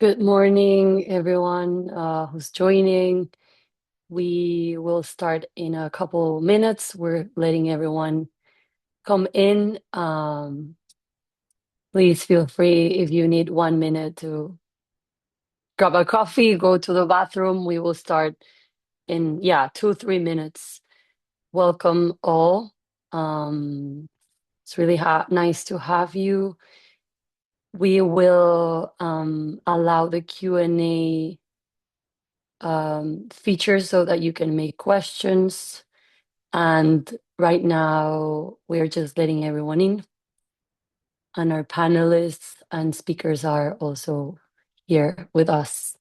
Good morning, everyone who's joining. We will start in a couple minutes. We're letting everyone come in. Please feel free if you need 1 minute to grab a coffee, go to the bathroom. We will start in, 2, 3 minutes. Welcome all. It's really nice to have you. We will allow the Q&A feature so that you can make questions. And right now, we're just letting everyone in. And our panelists and speakers are also here with us.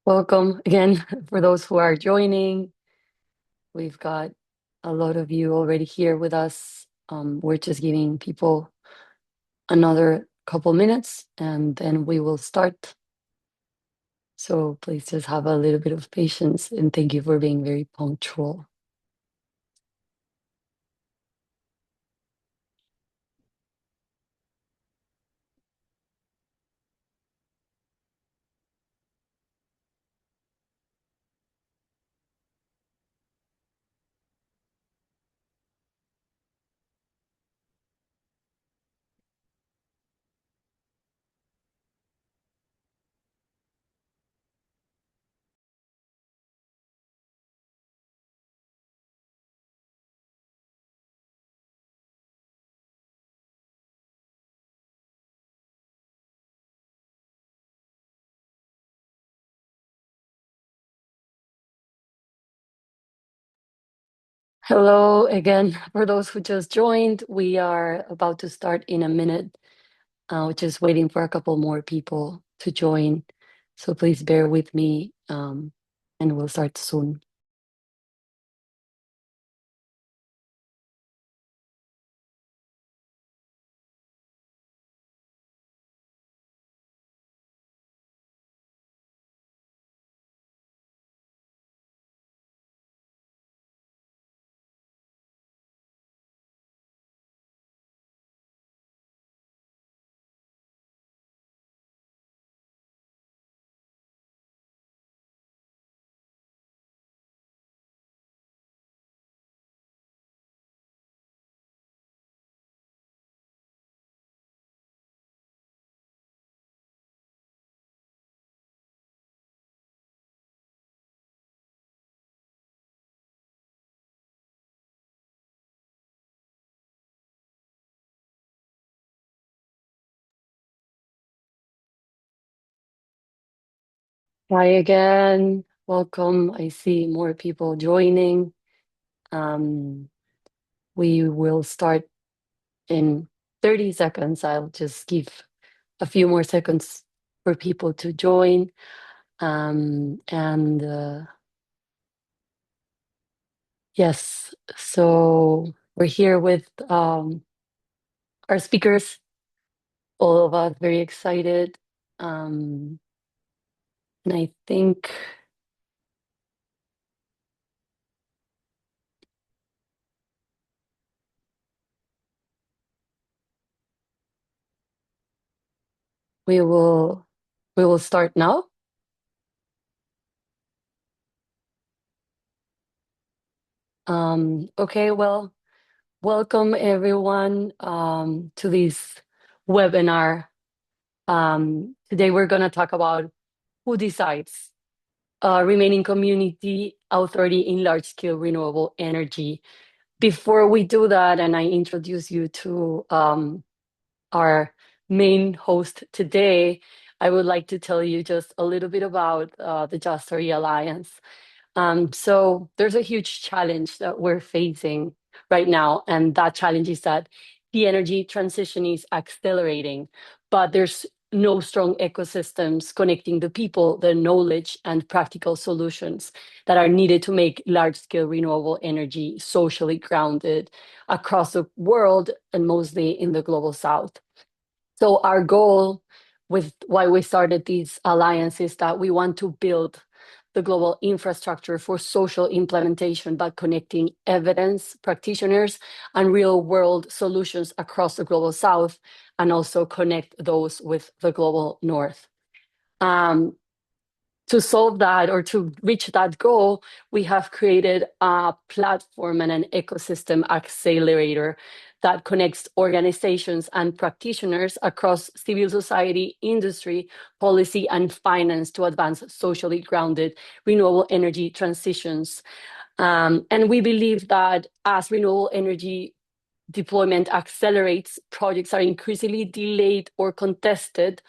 Welcome again for those who are joining. We've got a lot of you already here with us. We're just giving people another couple minutes and then we will start. So please just have a little bit of patience and thank you for being very punctual. Hello again. For those who just joined, we are about to start in a minute. Just waiting for a couple more people to join. So please bear with me, and we'll start soon. Hi again. Welcome. I see more people joining. We will start in 30 seconds. I'll just give a few more seconds for people to join. And yes, so we're here with our speakers, all of us very excited. And I think we will start now. Okay, well, welcome everyone to this webinar. Today we're going to talk about who decides remaining community authority in large-scale renewable energy. Before we do that, and I introduce you to our main host today, I would like to tell you just a little bit about the JustRE Alliance. So there's a huge challenge that we're facing right now, and that challenge is that the energy transition is accelerating, but there's no strong ecosystems connecting the people, the knowledge, and practical solutions that are needed to make large-scale renewable energy socially grounded across the world and mostly in the global south. So our goal with why we started these alliances, that we want to build the global infrastructure for social implementation by connecting evidence practitioners and real world solutions across the global south, and also connect those with the global north. To solve that, or to reach that goal, we have created a platform and an ecosystem accelerator that connects organizations and practitioners across civil society, industry, policy, and finance to advance socially grounded renewable energy transitions. And we believe that as renewable energy deployment accelerates, projects are increasingly delayed or contested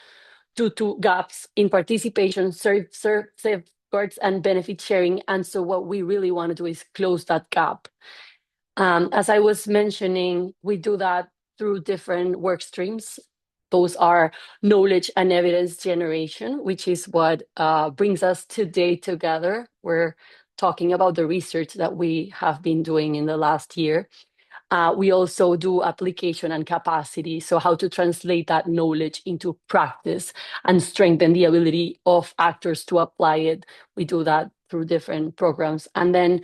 due to gaps in participation, safeguards, and benefit sharing. And so what we really want to do is close that gap. As I was mentioning, we do that through different work streams. Those are knowledge and evidence generation, which is what brings us today together. We're talking about the research that we have been doing in the last year. We also do application and capacity, so how to translate that knowledge into practice and strengthen the ability of actors to apply it. We do that through different programs. And then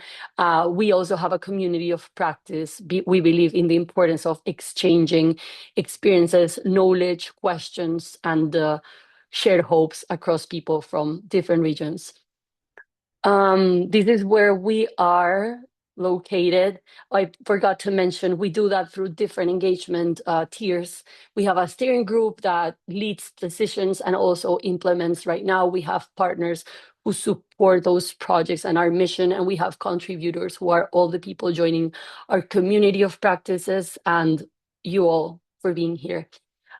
we also have a community of practice. We believe in the importance of exchanging experiences, knowledge, questions, and shared hopes across people from different regions. This is where we are located. I forgot to mention, we do that through different engagement tiers. We have a steering group that leads decisions and also implements. Right now, we have partners who support those projects and our mission, and we have contributors who are all the people joining our community of practices, and you all for being here.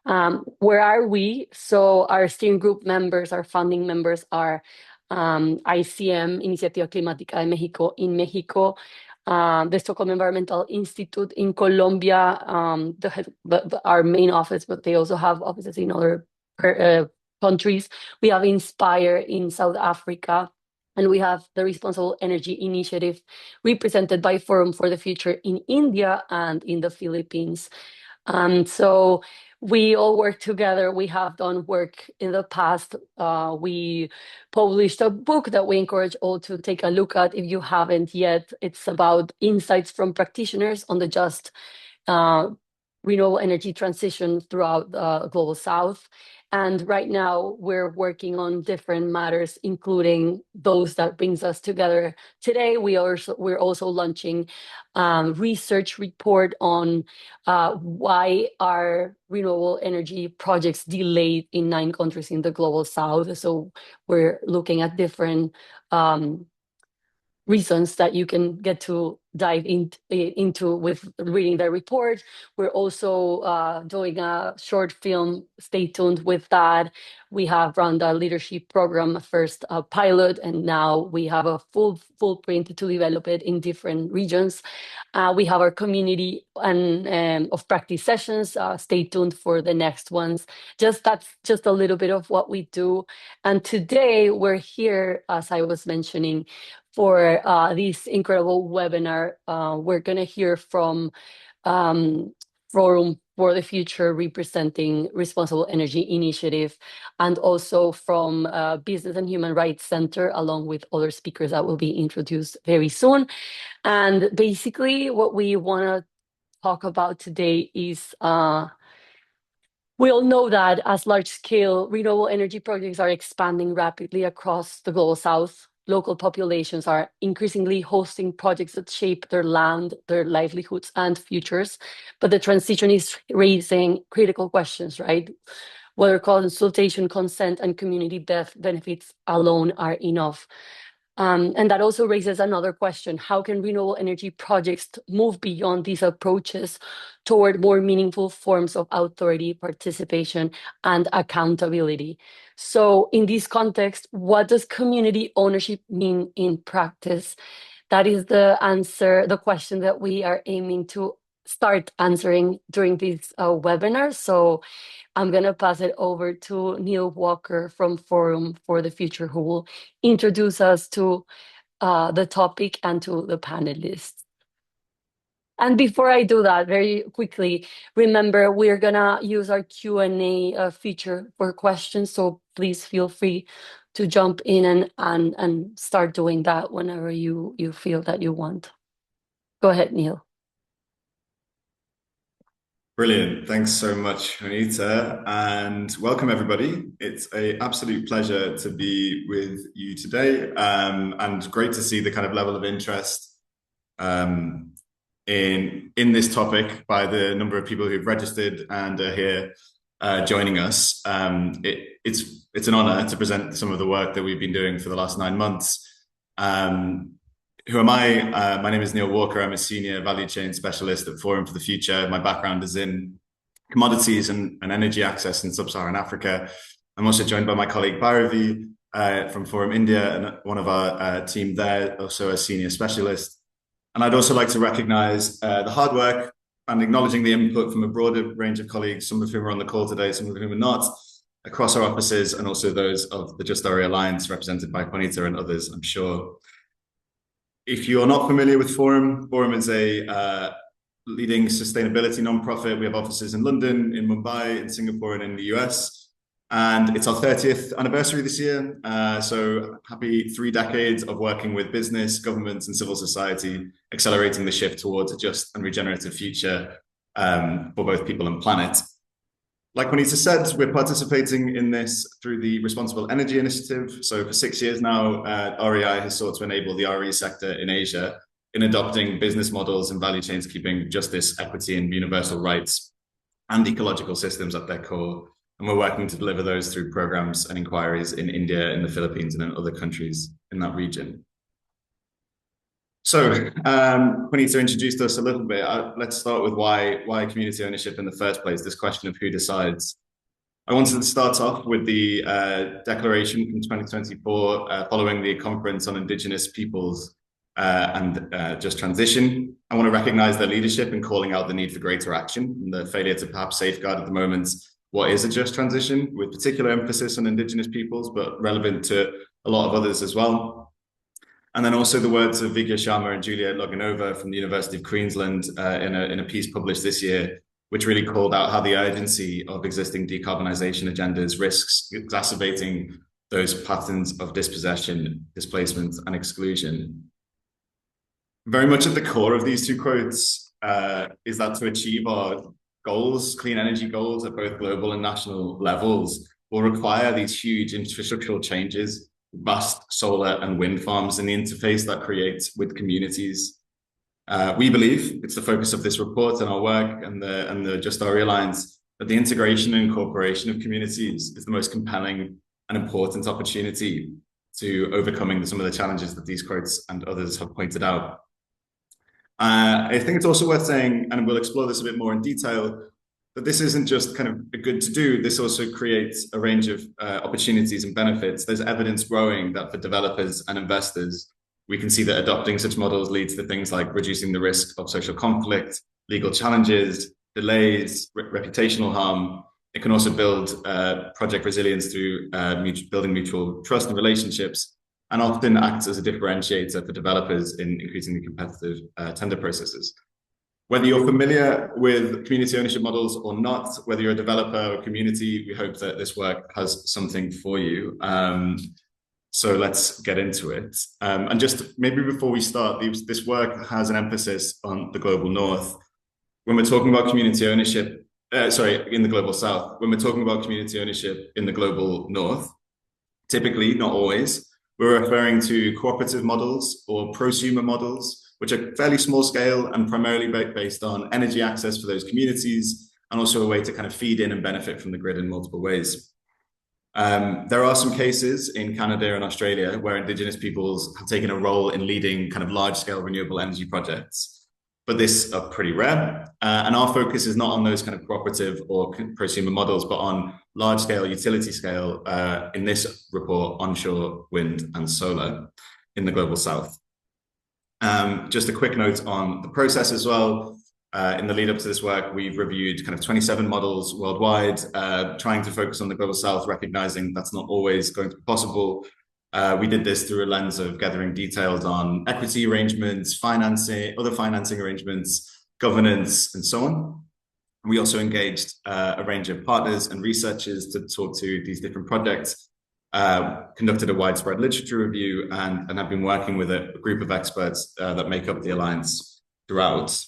Where are we? So our steering group members, our founding members are ICM, Iniciativa Climática de México, in Mexico, the Stockholm Environmental Institute in Colombia, our main office, but they also have offices in other countries. We have Inspire in South Africa, and we have the Responsible Energy Initiative represented by Forum for the Future in India and in the Philippines. So we all work together. We have done work in the past. We published a book that we encourage all to take a look at if you haven't yet. It's about insights from practitioners on the just renewable energy transition throughout the global south. And right now we're working on different matters, including those that brings us together today. We're also launching research report on why are renewable energy projects delayed in 9 countries in the global south. So we're looking at different reasons that you can get to dive into with reading the report. We're also doing a short film. Stay tuned with that. We have run the leadership program, first a pilot, and now we have a full print to develop it in different regions. We have our community and of practice sessions. Stay tuned for the next ones. That's just a little bit of what we do. And today we're here, as I was mentioning, for this incredible webinar. We're going to hear from Forum for the Future, representing Responsible Energy Initiative, and also from Business and Human Rights Center, along with other speakers that will be introduced very soon. And basically what we want to talk about today is we all know that as large-scale renewable energy projects are expanding rapidly across the global south, local populations are increasingly hosting projects that shape their land, their livelihoods, and futures. But the transition is raising critical questions, right? Whether consultation, consent, and community benefits alone are enough. And that also raises another question: how can renewable energy projects move beyond these approaches toward more meaningful forms of authority, participation, and accountability? So in this context, what does community ownership mean in practice? That is the question that we are aiming to start answering during this webinar. So I'm going to pass it over to Neil Walker from Forum for the Future, who will introduce us to the topic and to the panelists. And before I do that, very quickly, remember we're gonna use our Q&A feature for questions. So please feel free to jump in and start doing that whenever you feel that you want. Go ahead, Neil. Brilliant. Thanks so much, Juanita, and welcome everybody. It's an absolute pleasure to be with you today, and great to see the kind of level of interest in this topic by the number of people who've registered and are here joining us. It's an honor to present some of the work that we've been doing for the last 9 months. Who am I? My name is Neil Walker. I'm a senior value chain specialist at Forum for the Future. My background is in commodities and energy access in sub-Saharan Africa. I'm also joined by my colleague Bhairavi from Forum India, and one of our team there, also a senior specialist. And I'd also like to recognize the hard work and acknowledging the input from a broader range of colleagues, some of whom are on the call today, some of whom are not, across our offices, and also those of the JustRE Alliance, represented by Juanita and others, I'm sure. If you're not familiar with Forum, Forum is a leading sustainability nonprofit. We have offices in London, in Mumbai, in Singapore, and in the US. And it's our 30th anniversary this year. So happy 3 decades of working with business, governments, and civil society, accelerating the shift towards a just and regenerative future for both people and planet. Like Juanita said, we're participating in this through the Responsible Energy Initiative. So for 6 years now, REI has sought to enable the RE sector in Asia in adopting business models and value chains, keeping justice, equity, and universal rights and ecological systems at their core. And we're working to deliver those through programs and inquiries in India, in the Philippines, and in other countries in that region. So Juanita introduced us a little bit. Let's start with why community ownership in the first place, this question of who decides. I wanted to start off with the declaration from 2024 following the Conference on Indigenous Peoples and Just Transition. I want to recognize their leadership in calling out the need for greater action and the failure to perhaps safeguard at the moment what is a just transition, with particular emphasis on Indigenous peoples, but relevant to a lot of others as well. And then also the words of Vigya Sharma and Juliet Loganova from the University of Queensland in a piece published this year, which really called out how the urgency of existing decarbonisation agendas risks exacerbating those patterns of dispossession, displacement, and exclusion. Very much at the core of these 2 quotes is that to achieve our goals, clean energy goals at both global and national levels, will require these huge infrastructural changes, vast solar and wind farms, and the interface that creates with communities. We believe it's the focus of this report and our work and the JustRE Alliance that the integration and incorporation of communities is the most compelling and important opportunity to overcoming some of the challenges that these quotes and others have pointed out. I think it's also worth saying, and we'll explore this a bit more in detail, that this isn't just kind of a good to do, this also creates a range of opportunities and benefits. There's evidence growing that for developers and investors, we can see that adopting such models leads to things like reducing the risk of social conflict, legal challenges, delays, reputational harm. It can also build project resilience through building mutual trust and relationships, and often acts as a differentiator for developers in increasingly competitive tender processes. Whether you're familiar with community ownership models or not, whether you're a developer or community, we hope that this work has something for you. So let's get into it. And just maybe before we start, this work has an emphasis on the global north. When we're talking about community ownership, in the global south, when we're talking about community ownership in the global north, typically, not always, we're referring to cooperative models or prosumer models, which are fairly small scale and primarily based on energy access for those communities, and also a way to kind of feed in and benefit from the grid in multiple ways. There are some cases in Canada and Australia where Indigenous peoples have taken a role in leading kind of large-scale renewable energy projects, but this are pretty rare. And our focus is not on those kind of cooperative or prosumer models, but on large-scale, utility scale, in this report, onshore wind and solar in the global south. Just a quick note on the process as well. In the lead up to this work, we've reviewed kind of 27 models worldwide, trying to focus on the global south, recognizing that's not always going to be possible. We did this through a lens of gathering details on equity arrangements, financing, other financing arrangements, governance, and so on. We also engaged a range of partners and researchers to talk to these different projects, conducted a widespread literature review, and have been working with a group of experts that make up the Alliance throughout.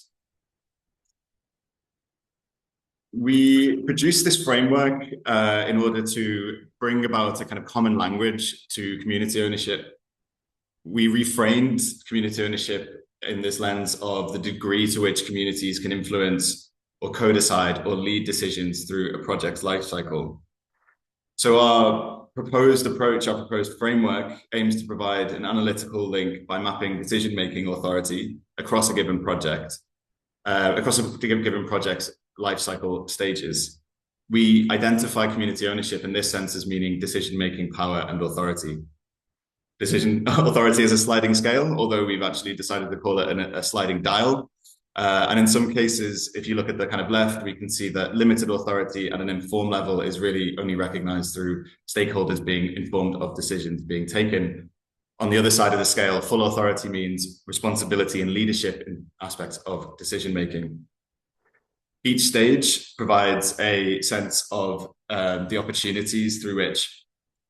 We produced this framework in order to bring about a kind of common language to community ownership. We reframed community ownership in this lens of the degree to which communities can influence or co-decide or lead decisions through a project's life cycle. So our proposed approach, our proposed framework aims to provide an analytical link by mapping decision-making authority across a given project, across a given project's life cycle stages. We identify community ownership in this sense as meaning decision-making power and authority. Decision authority is a sliding scale, although we've actually decided to call it a sliding dial. And in some cases, if you look at the kind of left, we can see that limited authority at an informed level is really only recognized through stakeholders being informed of decisions being taken. On the other side of the scale, full authority means responsibility and leadership in aspects of decision-making. Each stage provides a sense of the opportunities through which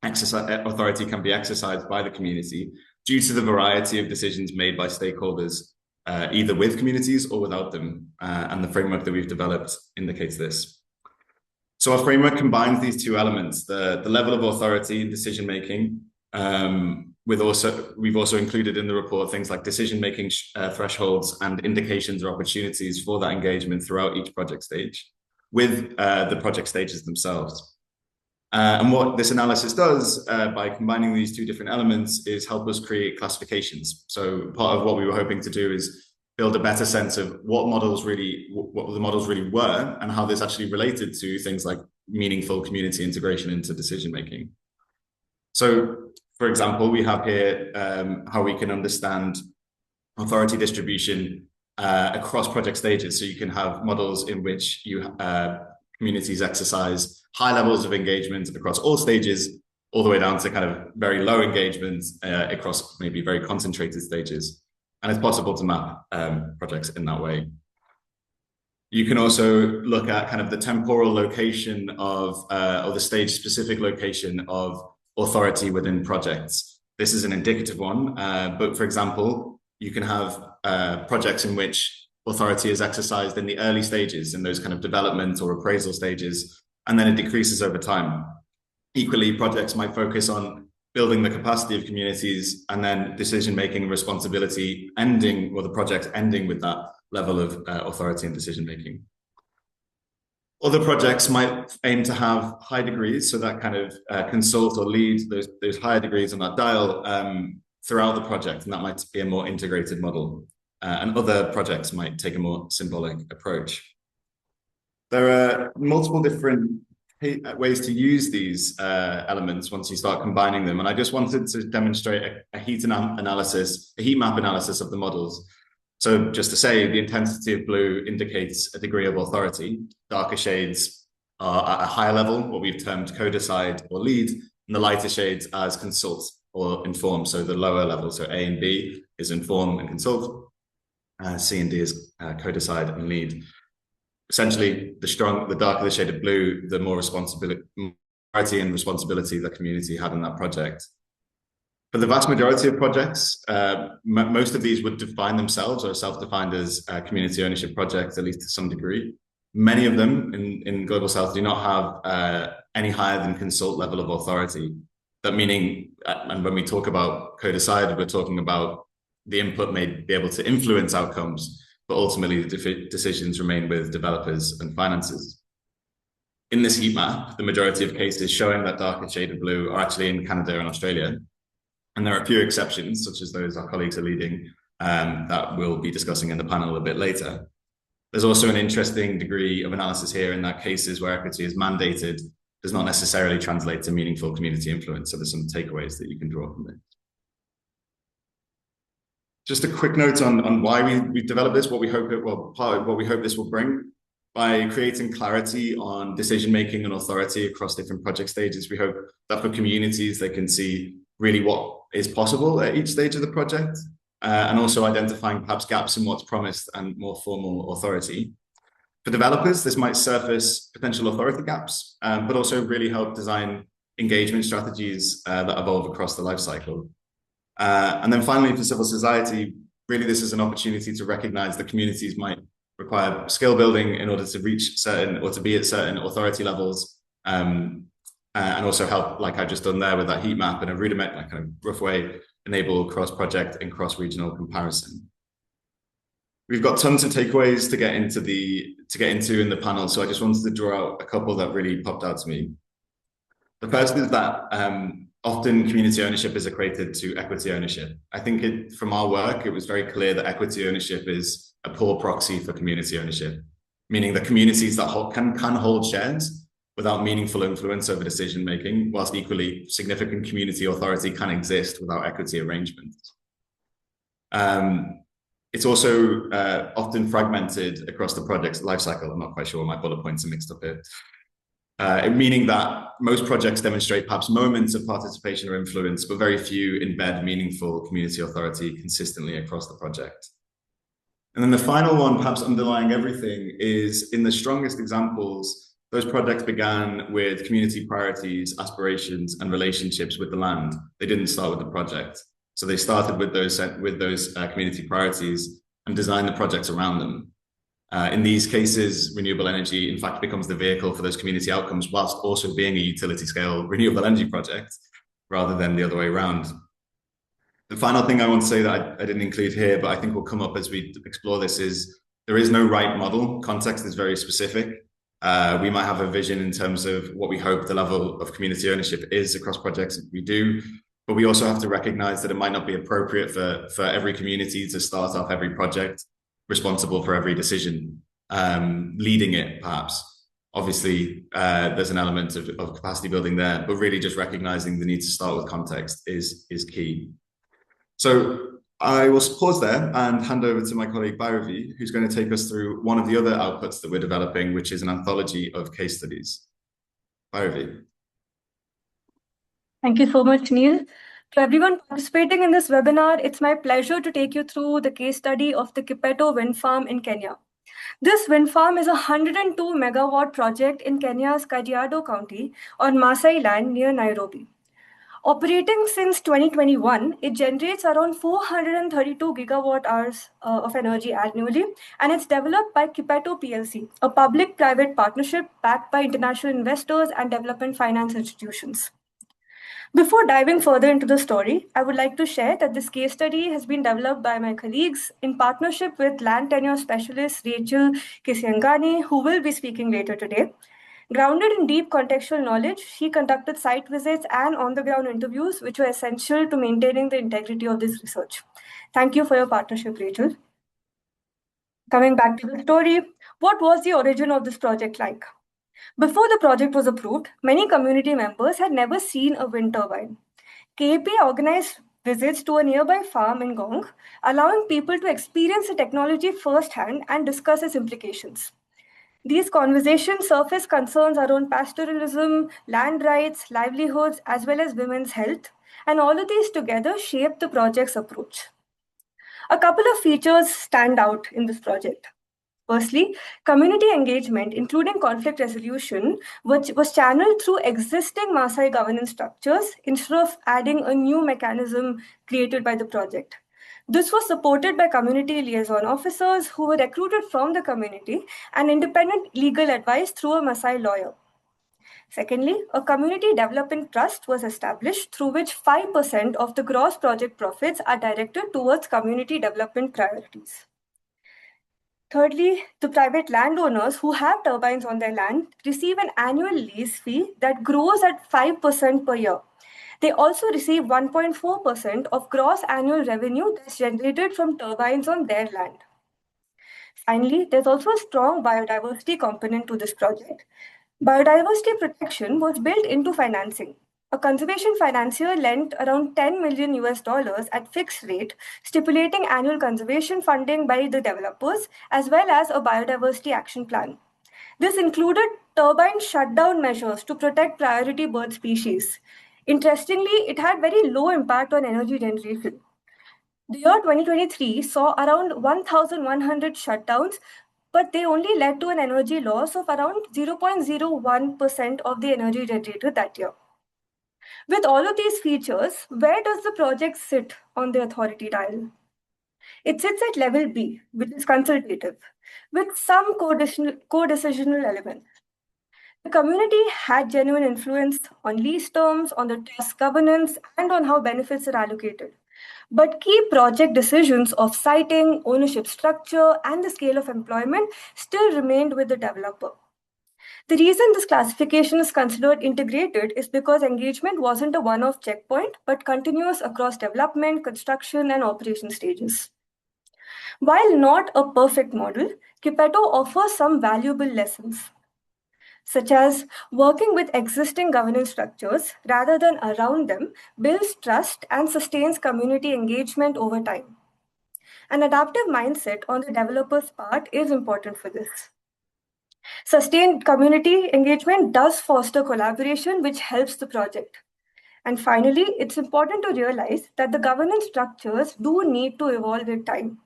authority can be exercised by the community due to the variety of decisions made by stakeholders, either with communities or without them. And the framework that we've developed indicates this. So our framework combines these two elements, the level of authority and decision-making, we've also included in the report things like decision-making thresholds and indications or opportunities for that engagement throughout each project stage with the project stages themselves. And what this analysis does by combining these two different elements is help us create classifications. So part of what we were hoping to do is build a better sense of what the models really were and how this actually related to things like meaningful community integration into decision-making. So, for example, we have here how we can understand authority distribution across project stages. So you can have models in which communities exercise high levels of engagement across all stages, all the way down to kind of very low engagement across maybe very concentrated stages. And it's possible to map projects in that way. You can also look at kind of the temporal location of, or the stage-specific location of authority within projects. This is an indicative one, but for example, you can have projects in which authority is exercised in the early stages, in those kind of development or appraisal stages, and then it decreases over time. Equally, projects might focus on building the capacity of communities and then decision-making responsibility ending, or the project ending with that level of authority and decision-making. Other projects might aim to have high degrees, so that kind of consult or lead those higher degrees on that dial throughout the project, and that might be a more integrated model. And other projects might take a more symbolic approach. There are multiple different ways to use these elements once you start combining them. And I just wanted to demonstrate a heat map analysis of the models. So just to say, the intensity of blue indicates a degree of authority. Darker shades are at a higher level, what we've termed co-decide or lead, and the lighter shades as consult or inform. So the lower level, so A and B is inform and consult. C and D is co-decide and lead. Essentially, the darker the shade of blue, the more responsibility and responsibility the community had in that project. For the vast majority of projects, most of these would define themselves or self-defined as community ownership projects, at least to some degree. Many of them in Global South do not have any higher than consult level of authority. That meaning, and when we talk about co-decide, we're talking about the input may be able to influence outcomes, but ultimately the decisions remain with developers and finances. In this heat map, the majority of cases showing that darker shade of blue are actually in Canada and Australia. And there are a few exceptions, such as those our colleagues are leading, that we'll be discussing in the panel a bit later. There's also an interesting degree of analysis here in that cases where equity is mandated does not necessarily translate to meaningful community influence. So there's some takeaways that you can draw from this. Just a quick note on why we developed this, part of what we hope this will bring. By creating clarity on decision-making and authority across different project stages, we hope that for communities, they can see really what is possible at each stage of the project, and then and also identifying perhaps gaps in what's promised and more formal authority. For developers, this might surface potential authority gaps, but also really help design engagement strategies that evolve across the life cycle. And then finally, for civil society, really this is an opportunity to recognize that communities might require skill building in order to reach certain or to be at certain authority levels, and also help, like I've just done there with that heat map in a rudiment, like kind of rough way, enable cross-project and cross-regional comparison. We've got tons of takeaways to get into in the panel, so I just wanted to draw out a couple that really popped out to me. The first is that often community ownership is equated to equity ownership. I think from our work, it was very clear that equity ownership is a poor proxy for community ownership, meaning that communities that can hold shares without meaningful influence over decision making, whilst equally significant community authority can exist without equity arrangements. It's also often fragmented across the project's lifecycle. I'm not quite sure, my bullet points are mixed up here. Meaning that most projects demonstrate perhaps moments of participation or influence, but very few embed meaningful community authority consistently across the project. And then the final one, perhaps underlying everything, is in the strongest examples, those projects began with community priorities, aspirations, and relationships with the land. They didn't start with the project. So they started with those community priorities and designed the projects around them. In these cases, renewable energy, in fact, becomes the vehicle for those community outcomes, whilst also being a utility scale renewable energy project, rather than the other way around. The final thing I want to say that I didn't include here, but I think will come up as we explore this, is there is no right model. Context is very specific. We might have a vision in terms of what we hope the level of community ownership is across projects that we do, but we also have to recognize that it might not be appropriate for every community to start off every project responsible for every decision, leading it perhaps. Obviously, there's an element of capacity building there, but really just recognizing the need to start with context is key. So I will pause there and hand over to my colleague Bhairavi, who's going to take us through one of the other outputs that we're developing, which is an anthology of case studies. Bhairavi. Thank you so much, Neil. To everyone participating in this webinar, it's my pleasure to take you through the case study of the Kipeto wind farm in Kenya. This wind farm is a 102 megawatt project in Kenya's Kajiado County on Maasai land near Nairobi. Operating since 2021, it generates around 432 gigawatt hours of energy annually, and it's developed by Kipeto PLC, a public-private partnership backed by international investors and development finance institutions. Before diving further into the story, I would like to share that this case study has been developed by my colleagues in partnership with land tenure specialist Rachel Kisiangani, who will be speaking later today. Grounded in deep contextual knowledge, she conducted site visits and on-the-ground interviews, which were essential to maintaining the integrity of this research. Thank you for your partnership, Rachel. Coming back to the story, what was the origin of this project like? Before the project was approved, many community members had never seen a wind turbine. KAP organized visits to a nearby farm in Gong, allowing people to experience the technology firsthand and discuss its implications. These conversations surfaced concerns around pastoralism, land rights, livelihoods, as well as women's health, and all of these together shaped the project's approach. A couple of features stand out in this project. Firstly, community engagement, including conflict resolution, which was channeled through existing Maasai governance structures instead of adding a new mechanism created by the project. This was supported by community liaison officers who were recruited from the community and independent legal advice through a Maasai lawyer. Secondly, a community development trust was established through which 5% of the gross project profits are directed towards community development priorities. Thirdly, the private landowners who have turbines on their land receive an annual lease fee that grows at 5% per year. They also receive 1.4% of gross annual revenue that's generated from turbines on their land. Finally, there's also a strong biodiversity component to this project. Biodiversity protection was built into financing. A conservation financier lent around $10 million at fixed rate, stipulating annual conservation funding by the developers, as well as a biodiversity action plan. This included turbine shutdown measures to protect priority bird species. Interestingly, it had very low impact on energy generation. The year 2023 saw around 1,100 shutdowns, but they only led to an energy loss of around 0.01% of the energy generated that year. With all of these features, where does the project sit on the authority dial? It sits at level B, which is consultative, with some co-decisional elements. The community had genuine influence on lease terms, on the trust governance, and on how benefits are allocated. But key project decisions of siting, ownership structure, and the scale of employment still remained with the developer. The reason this classification is considered integrated is because engagement wasn't a one-off checkpoint, but continuous across development, construction, and operation stages. While not a perfect model, Kipeto offers some valuable lessons, such as working with existing governance structures rather than around them builds trust and sustains community engagement over time. An adaptive mindset on the developer's part is important for this. Sustained community engagement does foster collaboration, which helps the project. And finally, it's important to realize that the governance structures do need to evolve with time.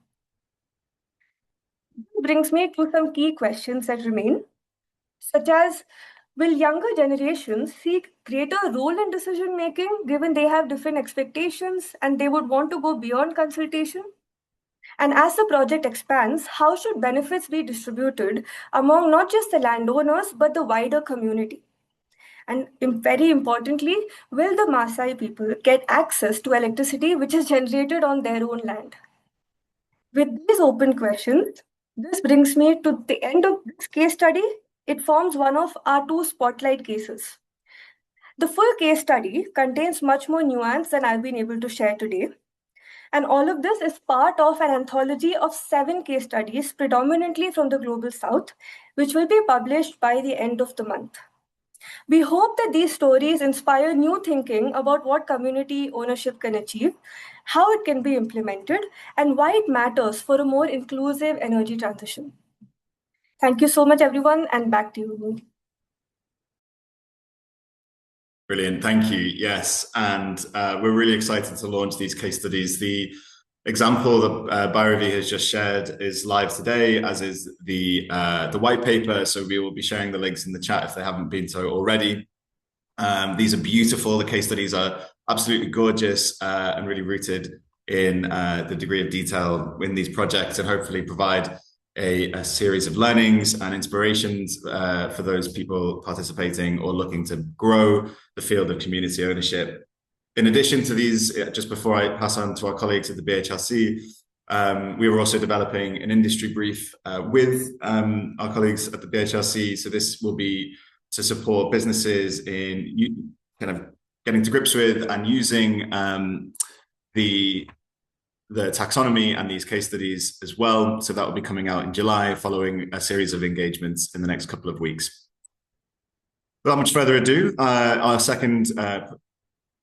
This brings me to some key questions that remain, such as, will younger generations seek greater role in decision making given they have different expectations and they would want to go beyond consultation? And as the project expands, how should benefits be distributed among not just the landowners, but the wider community? And very importantly, will the Maasai people get access to electricity which is generated on their own land? With these open questions, this brings me to the end of this case study. It forms one of our two spotlight cases. The full case study contains much more nuance than I've been able to share today. And all of this is part of an anthology of 7 case studies, predominantly from the Global South, which will be published by the end of the month. We hope that these stories inspire new thinking about what community ownership can achieve, how it can be implemented, and why it matters for a more inclusive energy transition. Thank you so much, everyone, and back to you. Brilliant, thank you. Yes, and we're really excited to launch these case studies. The example that Bhairavi has just shared is live today, as is the white paper. So we will be sharing the links in the chat if they haven't been so already. These are beautiful. The case studies are absolutely gorgeous and really rooted in the degree of detail in these projects, and hopefully provide a series of learnings and inspirations for those people participating or looking to grow the field of community ownership. In addition to these, just before I pass on to our colleagues at the BHRC, we were also developing an industry brief with our colleagues at the BHRC. So this will be to support businesses in kind of getting to grips with and using the taxonomy and these case studies as well. So that will be coming out in July, following a series of engagements in the next couple of weeks. Without much further ado, our second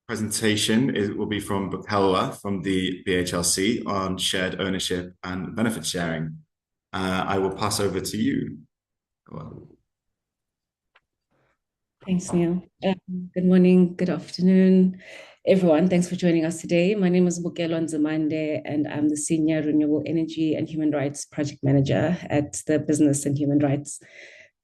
presentation will be from Bukhelwa from the BHRC on shared ownership and benefit sharing. I will pass over to you. Thanks, Neil. Good morning, good afternoon, everyone. Thanks for joining us today. My name is Bukhelwa Nzimande, and I'm the Senior Renewable Energy and Human Rights Project Manager at the Business and Human Rights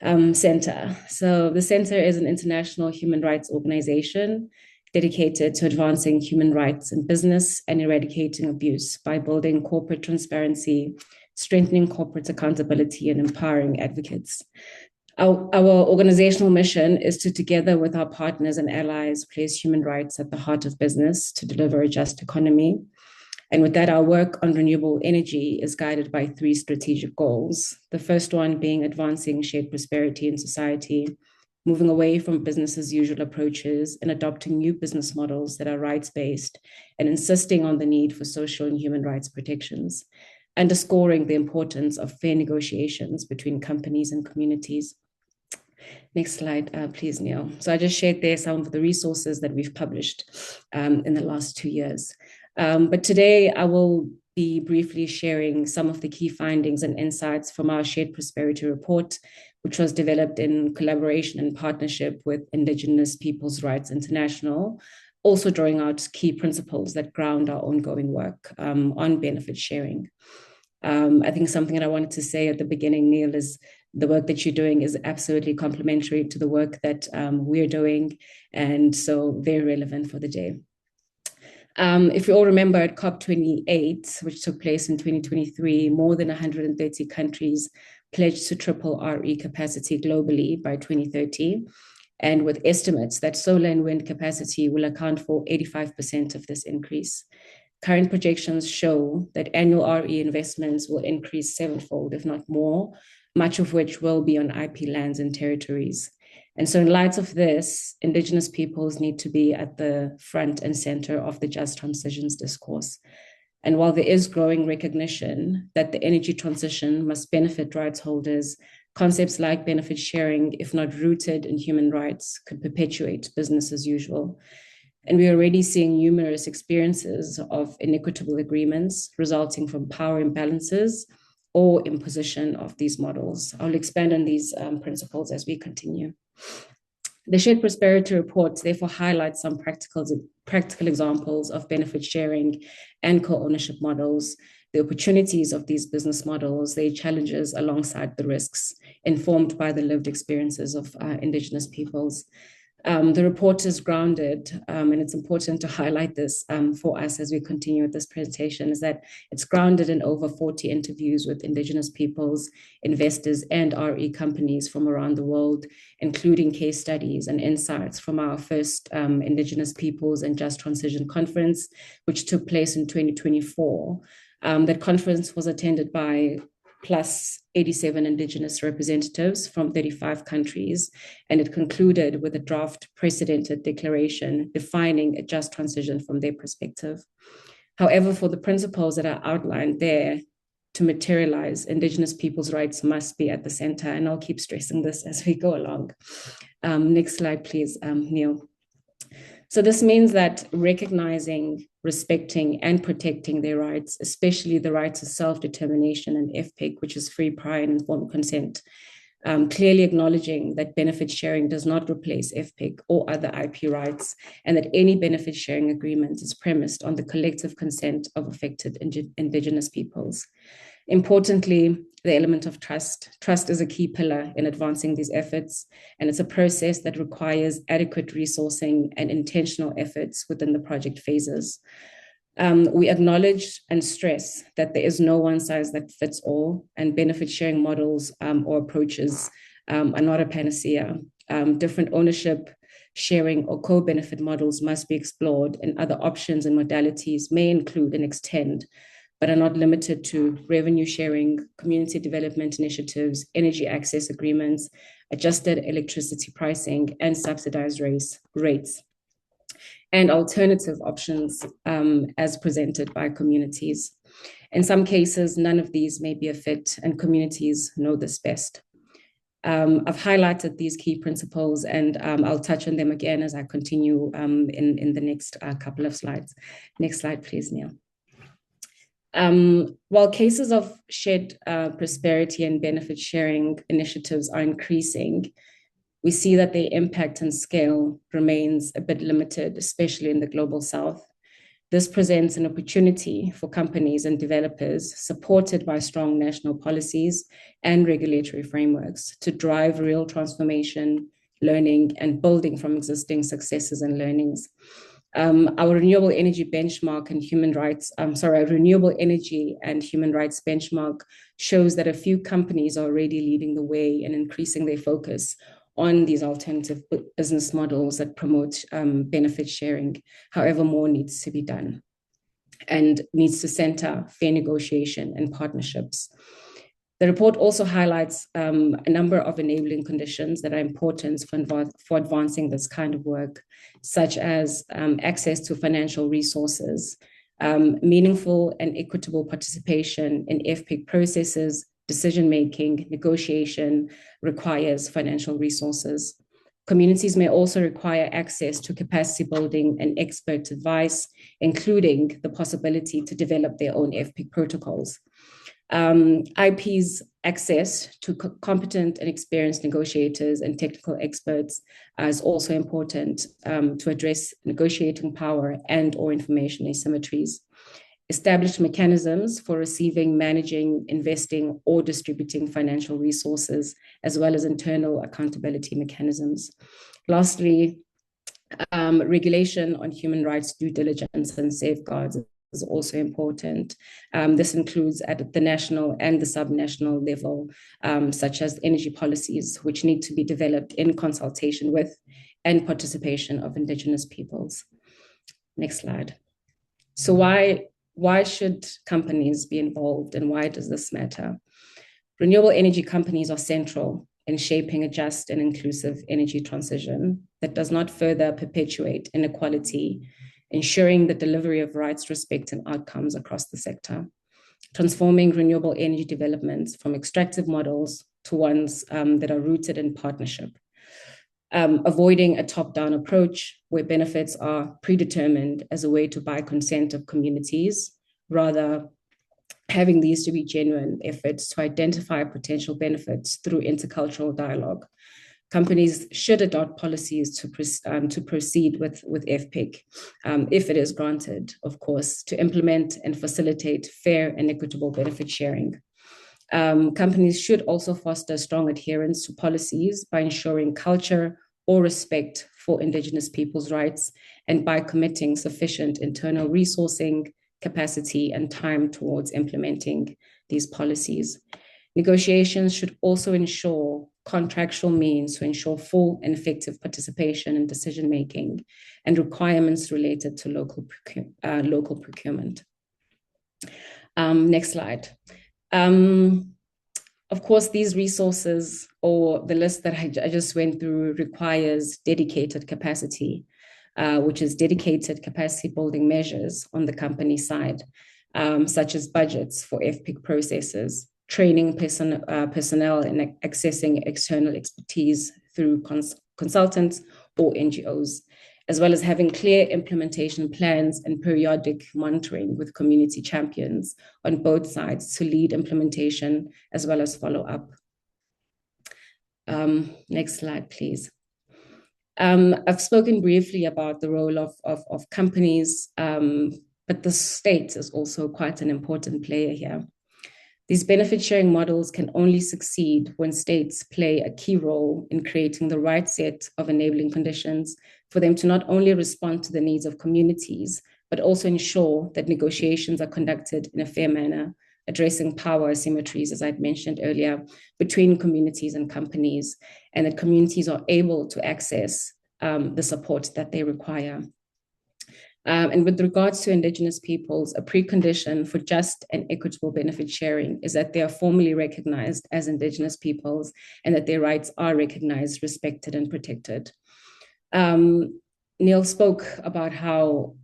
Center. So the Center is an international human rights organization dedicated to advancing human rights in business and eradicating abuse by building corporate transparency, strengthening corporate accountability, and empowering advocates. Our organizational mission is to, together with our partners and allies, place human rights at the heart of business to deliver a just economy. And with that, our work on renewable energy is guided by 3 strategic goals. The first one being advancing shared prosperity in society, moving away from business as usual approaches and adopting new business models that are rights-based, and insisting on the need for social and human rights protections, underscoring the importance of fair negotiations between companies and communities. Next slide, please, Neil. So I just shared there some of the resources that we've published in the last 2 years. But today I will be briefly sharing some of the key findings and insights from our Shared Prosperity Report, which was developed in collaboration and partnership with Indigenous Peoples' Rights International, also drawing out key principles that ground our ongoing work on benefit sharing. I think something that I wanted to say at the beginning, Neil, is the work that you're doing is absolutely complementary to the work that we're doing, and so very relevant for the day. If you all remember at COP28, which took place in 2023, more than 130 countries pledged to triple RE capacity globally by 2030, and with estimates that solar and wind capacity will account for 85% of this increase. Current projections show that annual RE investments will increase sevenfold, if not more, much of which will be on IP lands and territories. And so in light of this, Indigenous peoples need to be at the front and center of the just transitions discourse. And while there is growing recognition that the energy transition must benefit rights holders, concepts like benefit sharing, if not rooted in human rights, could perpetuate business as usual. And we're already seeing numerous experiences of inequitable agreements resulting from power imbalances or imposition of these models. I'll expand on these principles as we continue. The Shared Prosperity Report therefore highlights some practical examples of benefit sharing and co-ownership models, the opportunities of these business models, their challenges alongside the risks, informed by the lived experiences of Indigenous peoples. The report is grounded, and it's important to highlight this for us as we continue with this presentation, is that it's grounded in over 40 interviews with Indigenous peoples, investors, and RE companies from around the world, including case studies and insights from our first Indigenous Peoples and Just Transition Conference, which took place in 2024. That conference was attended by plus 87 Indigenous representatives from 35 countries, and it concluded with a draft precedented declaration defining a just transition from their perspective. However, for the principles that are outlined there to materialize, Indigenous people's rights must be at the center, and I'll keep stressing this as we go along. Next slide, please, Neil. So this means that recognizing, respecting, and protecting their rights, especially the rights of self-determination and FPIC, which is free, prior, and informed consent, clearly acknowledging that benefit sharing does not replace FPIC or other IP rights, and that any benefit sharing agreement is premised on the collective consent of affected Indigenous peoples. Importantly, the element of trust. Trust is a key pillar in advancing these efforts, and it's a process that requires adequate resourcing and intentional efforts within the project phases. We acknowledge and stress that there is no one size that fits all, and benefit sharing models or approaches are not a panacea. Different ownership, sharing, or co-benefit models must be explored, and other options and modalities may include and extend, but are not limited to revenue sharing, community development initiatives, energy access agreements, adjusted electricity pricing, and subsidized rates, and alternative options as presented by communities. In some cases, none of these may be a fit, and communities know this best. I've highlighted these key principles, and I'll touch on them again as I continue in the next couple of slides. Next slide, please, Neil. While cases of shared prosperity and benefit sharing initiatives are increasing, we see that their impact and scale remains a bit limited, especially in the global south. This presents an opportunity for companies and developers, supported by strong national policies and regulatory frameworks, to drive real transformation, learning, and building from existing successes and learnings. Our renewable energy benchmark and renewable energy and human rights benchmark shows that a few companies are already leading the way and increasing their focus on these alternative business models that promote benefit sharing. However, more needs to be done and needs to center fair negotiation and partnerships. The report also highlights a number of enabling conditions that are important for advancing this kind of work, such as access to financial resources, meaningful and equitable participation in FPIC processes, decision-making, negotiation requires financial resources. Communities may also require access to capacity building and expert advice, including the possibility to develop their own FPIC protocols. IP's access to competent and experienced negotiators and technical experts is also important to address negotiating power and or information asymmetries. Establish mechanisms for receiving, managing, investing, or distributing financial resources, as well as internal accountability mechanisms. Lastly, regulation on human rights due diligence and safeguards is also important. This includes at the national and the subnational level, such as energy policies, which need to be developed in consultation with and participation of Indigenous peoples. Next slide. So why should companies be involved, and why does this matter? Renewable energy companies are central in shaping a just and inclusive energy transition that does not further perpetuate inequality, ensuring the delivery of rights, respect, and outcomes across the sector, transforming renewable energy developments from extractive models to ones that are rooted in partnership, avoiding a top-down approach where benefits are predetermined as a way to buy consent of communities, rather having these to be genuine efforts to identify potential benefits through intercultural dialogue. Companies should adopt policies to proceed with FPIC, if it is granted, of course, to implement and facilitate fair and equitable benefit sharing. Companies should also foster strong adherence to policies by ensuring culture or respect for Indigenous people's rights and by committing sufficient internal resourcing, capacity, and time towards implementing these policies. Negotiations should also ensure contractual means to ensure full and effective participation in decision-making and requirements related to local procurement. Next slide. Of course, these resources, or the list that I just went through, requires dedicated capacity, which is dedicated capacity building measures on the company side, such as budgets for FPIC processes, training personnel and accessing external expertise through consultants or NGOs, as well as having clear implementation plans and periodic monitoring with community champions on both sides to lead implementation as well as follow up. Next slide, please. I've spoken briefly about the role of companies, but the state is also quite an important player here. These benefit sharing models can only succeed when states play a key role in creating the right set of enabling conditions for them to not only respond to the needs of communities, but also ensure that negotiations are conducted in a fair manner, addressing power asymmetries, as I'd mentioned earlier, between communities and companies, and that communities are able to access the support that they require. And with regards to Indigenous peoples, a precondition for just and equitable benefit sharing is that they are formally recognized as Indigenous peoples and that their rights are recognized, respected, and protected. Neil spoke about how,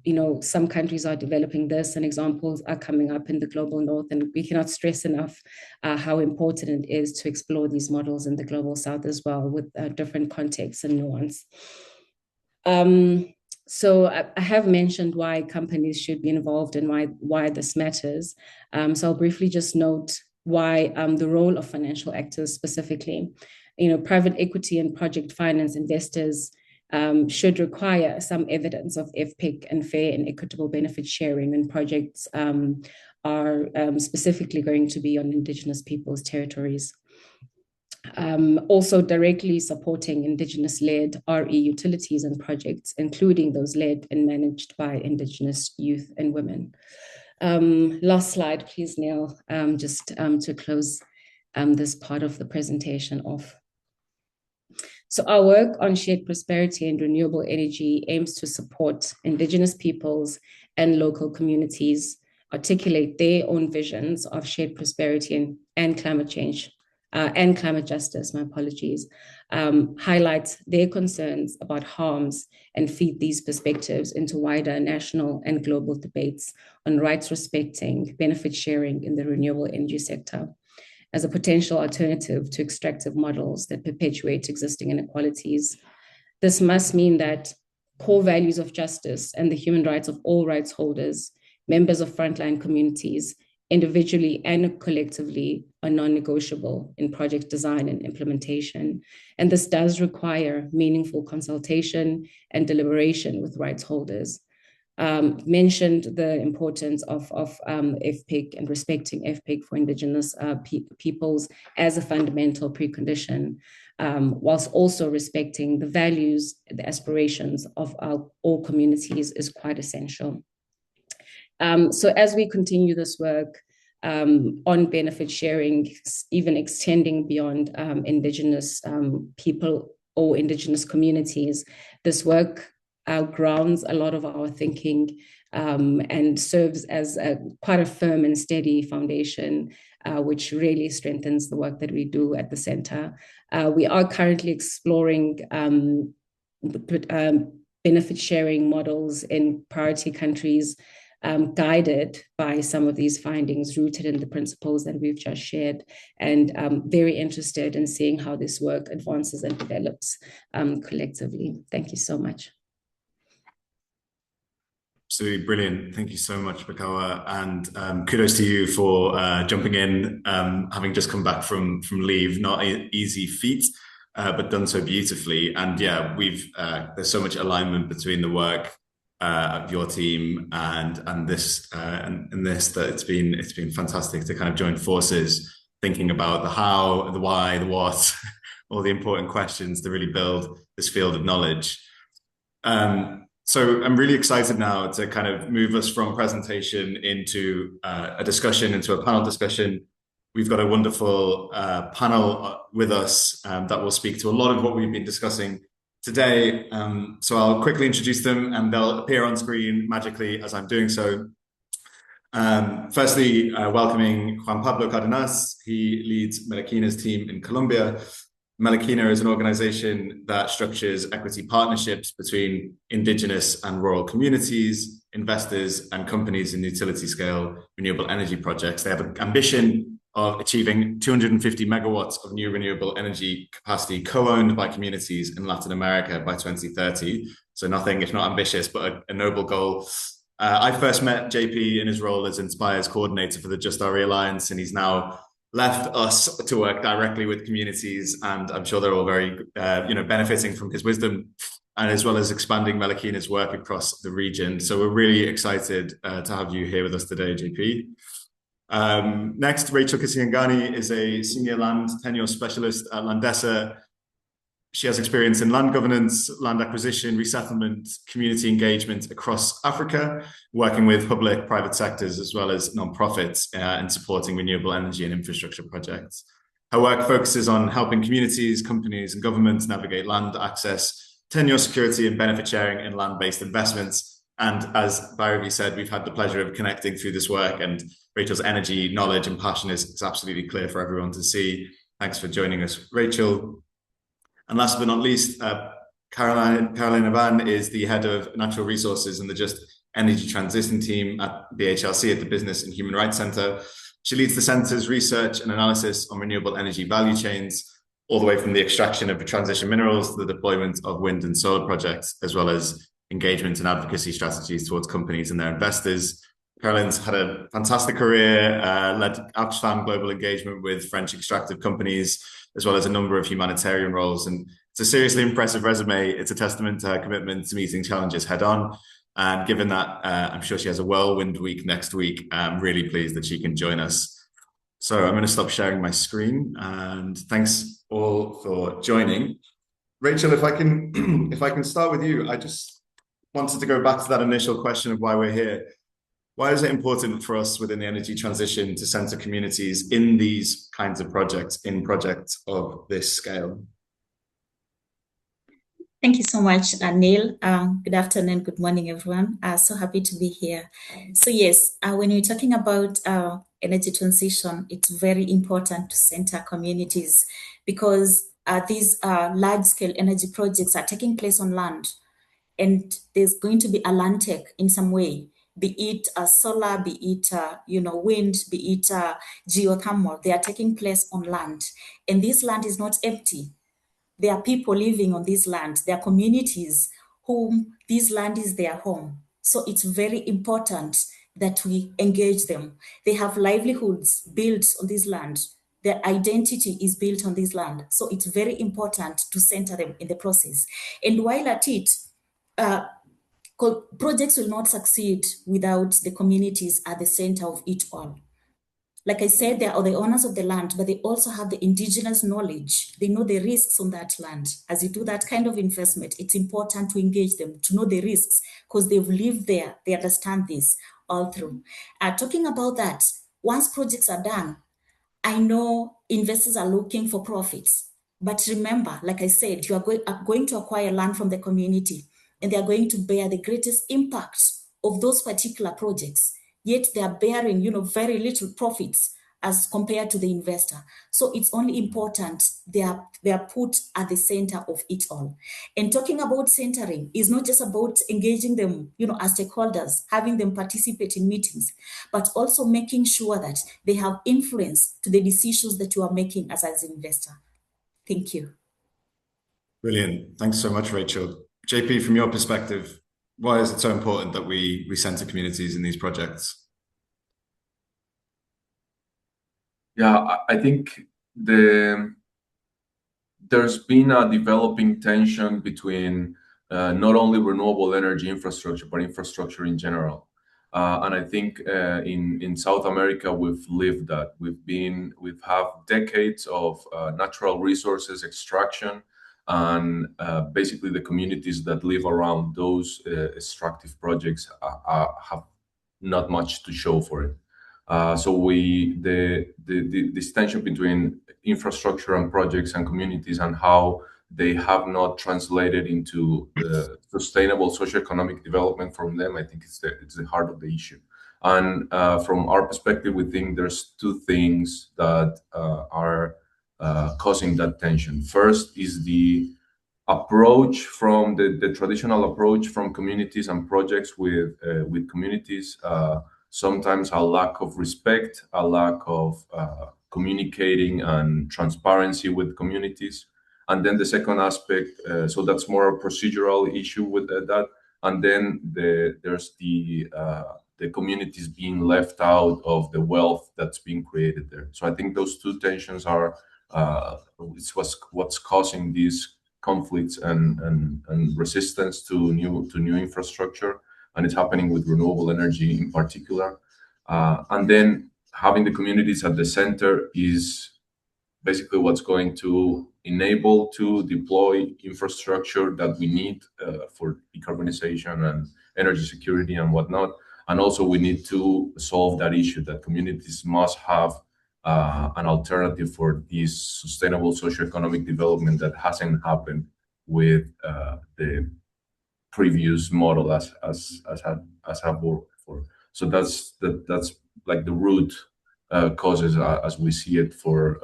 some countries are developing this and examples are coming up in the global north, and we cannot stress enough how important it is to explore these models in the global south as well, with different contexts and nuance. So I have mentioned why companies should be involved and why this matters. So I'll briefly just note why the role of financial actors specifically. Private equity and project finance investors should require some evidence of FPIC and fair and equitable benefit sharing when projects are specifically going to be on Indigenous people's territories. Also directly supporting Indigenous-led RE utilities and projects, including those led and managed by Indigenous youth and women. Last slide, please, Neil, just to close this part of the presentation off. So our work on shared prosperity and renewable energy aims to support Indigenous peoples and local communities articulate their own visions of shared prosperity and climate change. And climate justice, my apologies, highlights their concerns about harms and feed these perspectives into wider national and global debates on rights respecting benefit sharing in the renewable energy sector as a potential alternative to extractive models that perpetuate existing inequalities. This must mean that core values of justice and the human rights of all rights holders, members of frontline communities, individually and collectively, are non-negotiable in project design and implementation. And this does require meaningful consultation and deliberation with rights holders. Mentioned the importance of FPIC and respecting FPIC for Indigenous peoples as a fundamental precondition, whilst also respecting the values, the aspirations of all communities is quite essential. So as we continue this work on benefit sharing, even extending beyond Indigenous people or Indigenous communities, this work grounds a lot of our thinking and serves as quite a firm and steady foundation, which really strengthens the work that we do at the center. We are currently exploring benefit sharing models in priority countries, guided by some of these findings, rooted in the principles that we've just shared, and very interested in seeing how this work advances and develops collectively. Thank you so much. Absolutely brilliant. Thank you so much, Bakawa, and kudos to you for jumping in, having just come back from leave. Not an easy feat, but done so beautifully. And yeah, there's so much alignment between the work of your team and this that it's been fantastic to kind of join forces, thinking about the how, the why, the what, all the important questions to really build this field of knowledge. So I'm really excited now to kind of move us from presentation into a discussion, into a panel discussion. We've got a wonderful panel with us that will speak to a lot of what we've been discussing today. So I'll quickly introduce them and they'll appear on screen magically as I'm doing so. Firstly, welcoming Juan Pablo Cardenas. He leads Melekina's team in Colombia. Melekina is an organization that structures equity partnerships between indigenous and rural communities, investors, and companies in utility-scale renewable energy projects. They have an ambition of achieving 250 megawatts of new renewable energy capacity co-owned by communities in Latin America by 2030. So nothing if not ambitious, but a noble goal. I first met JP in his role as Inspire's coordinator for the JustRE Alliance, and he's now left us to work directly with communities, and I'm sure they're all very, benefiting from his wisdom, and as well as expanding Melekina's work across the region. So we're really excited to have you here with us today, JP. Next, Rachel Kisiangani is a senior land tenure specialist at Landesa. She has experience in land governance, land acquisition, resettlement, community engagement across Africa, working with public, private sectors, as well as nonprofits in supporting renewable energy and infrastructure projects. Her work focuses on helping communities, companies, and governments navigate land access, tenure security, and benefit sharing in land-based investments. And as Bhairavi said, we've had the pleasure of connecting through this work, and Rachel's energy, knowledge, and passion is absolutely clear for everyone to see. Thanks for joining us, Rachel. And last but not least, Caroline Aban is the head of natural resources and the Just Energy Transition team at the HLC at the Business and Human Rights Center. She leads the center's research and analysis on renewable energy value chains, all the way from the extraction of transition minerals to the deployment of wind and solar projects, as well as engagement and advocacy strategies towards companies and their investors. Caroline's had a fantastic career, led Oxfam global engagement with French extractive companies, as well as a number of humanitarian roles. And it's a seriously impressive resume. It's a testament to her commitment to meeting challenges head on. And given that I'm sure she has a whirlwind week next week, I'm really pleased that she can join us. So I'm going to stop sharing my screen, and thanks all for joining. Rachel, if I can start with you, I just wanted to go back to that initial question of why we're here. Why is it important for us within the energy transition to center communities in these kinds of projects, in projects of this scale? Thank you so much, Neil. Good afternoon, good morning, everyone. So happy to be here. So yes, when you're talking about energy transition, it's very important to center communities, because these large-scale energy projects are taking place on land, and there's going to be a land tech in some way. Be it solar, be it wind, be it geothermal, they are taking place on land. And this land is not empty. There are people living on this land. There are communities whom this land is their home. So it's very important that we engage them. They have livelihoods built on this land. Their identity is built on this land. So it's very important to center them in the process. And while at it, projects will not succeed without the communities at the center of it all. Like I said, they are the owners of the land, but they also have the indigenous knowledge. They know the risks on that land. As you do that kind of investment, it's important to engage them, to know the risks, because they've lived there. They understand this all through. Talking about that, once projects are done, I know investors are looking for profits. But remember, like I said, you are going to acquire land from the community, and they are going to bear the greatest impact of those particular projects. Yet they are bearing, very little profits as compared to the investor. So it's only important they are put at the center of it all. And talking about centering is not just about engaging them, as stakeholders, having them participate in meetings, but also making sure that they have influence to the decisions that you are making as an investor. Thank you. Brilliant. Thanks so much, Rachel. JP, from your perspective, why is it so important that we center communities in these projects? Yeah, I think there's been a developing tension between not only renewable energy infrastructure, but infrastructure in general. And I think in South America, we've lived that. We've had decades of natural resources extraction, and basically the communities that live around those extractive projects have not much to show for it. So this tension between infrastructure and projects and communities, and how they have not translated into sustainable socioeconomic development from them, I think it's the heart of the issue. And from our perspective, we think there's two things that are causing that tension. First is the approach from the traditional approach from communities and projects with communities. Sometimes a lack of respect, a lack of communicating and transparency with communities. And then the second aspect, so that's more a procedural issue with that. And then there's the communities being left out of the wealth that's being created there. So I think those two tensions are it's what's causing these conflicts and resistance to new infrastructure. And it's happening with renewable energy in particular. And then having the communities at the center is basically what's going to enable to deploy infrastructure that we need for decarbonization and energy security and whatnot. And also we need to solve that issue that communities must have an alternative for this sustainable socioeconomic development that hasn't happened with the previous model as have worked for. So that's like the root causes as we see it for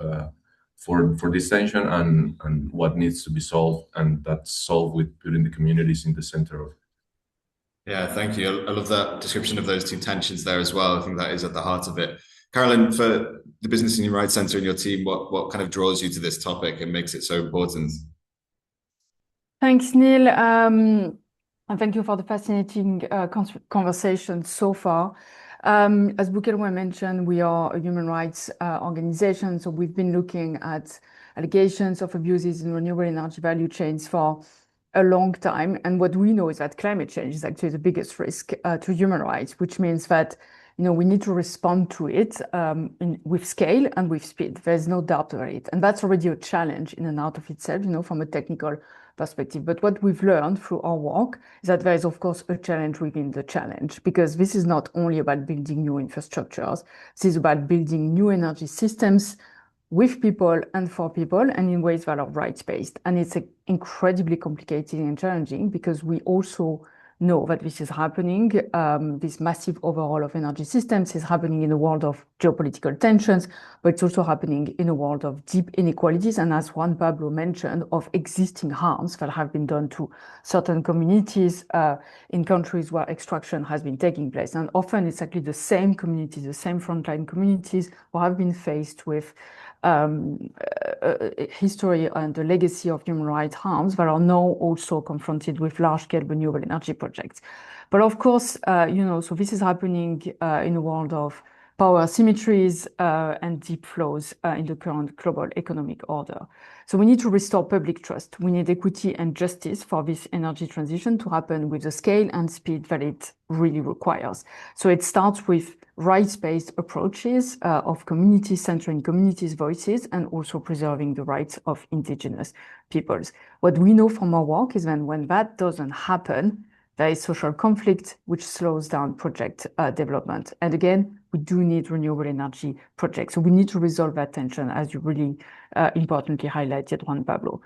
this tension and what needs to be solved, and that's solved with putting the communities in the center of it. Yeah, thank you. I love that description of those two tensions there as well. I think that is at the heart of it. Carolyn, for the Business and Human Rights Center and your team, what kind of draws you to this topic and makes it so important? Thanks, Neil. And thank you for the fascinating conversation so far. As Bukelwa mentioned, we are a human rights organization, so we've been looking at allegations of abuses in renewable energy value chains for a long time. And what we know is that climate change is actually the biggest risk to human rights, which means that we need to respond to it with scale and with speed. There's no doubt about it. And that's already a challenge in and out of itself, from a technical perspective. But what we've learned through our work is that there is, of course, a challenge within the challenge, because this is not only about building new infrastructures. This is about building new energy systems with people and for people, and in ways that are rights-based. And it's incredibly complicated and challenging, because we also know that this is happening. This massive overhaul of energy systems is happening in a world of geopolitical tensions, but it's also happening in a world of deep inequalities. And as Juan Pablo mentioned, of existing harms that have been done to certain communities in countries where extraction has been taking place. And often it's actually the same communities, the same frontline communities who have been faced with history and the legacy of human rights harms that are now also confronted with large-scale renewable energy projects. But of course, so this is happening in a world of power asymmetries and deep flows in the current global economic order. So we need to restore public trust. We need equity and justice for this energy transition to happen with the scale and speed that it really requires. So it starts with rights-based approaches of communities, centering communities' voices, and also preserving the rights of indigenous peoples. What we know from our work is that when that doesn't happen, there is social conflict, which slows down project development. And again, we do need renewable energy projects. So we need to resolve that tension, as you really importantly highlighted, Juan Pablo.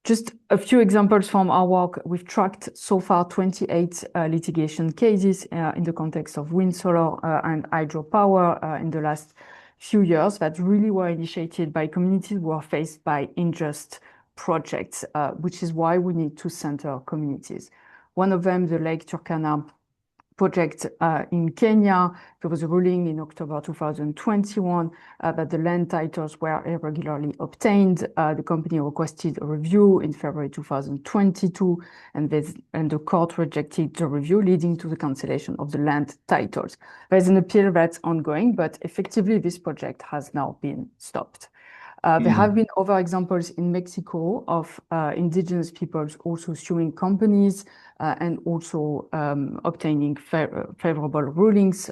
Just a few examples from our work. We've tracked so far 28 litigation cases in the context of wind, solar, and hydropower in the last few years that really were initiated by communities who are faced by unjust projects, which is why we need to center communities. One of them, the Lake Turkana project in Kenya. There was a ruling in October 2021 that the land titles were irregularly obtained. The company requested a review in February 2022, and the court rejected the review, leading to the cancellation of the land titles. There's an appeal that's ongoing, but effectively this project has now been stopped. There have been other examples in Mexico of indigenous peoples also suing companies and also obtaining favorable rulings.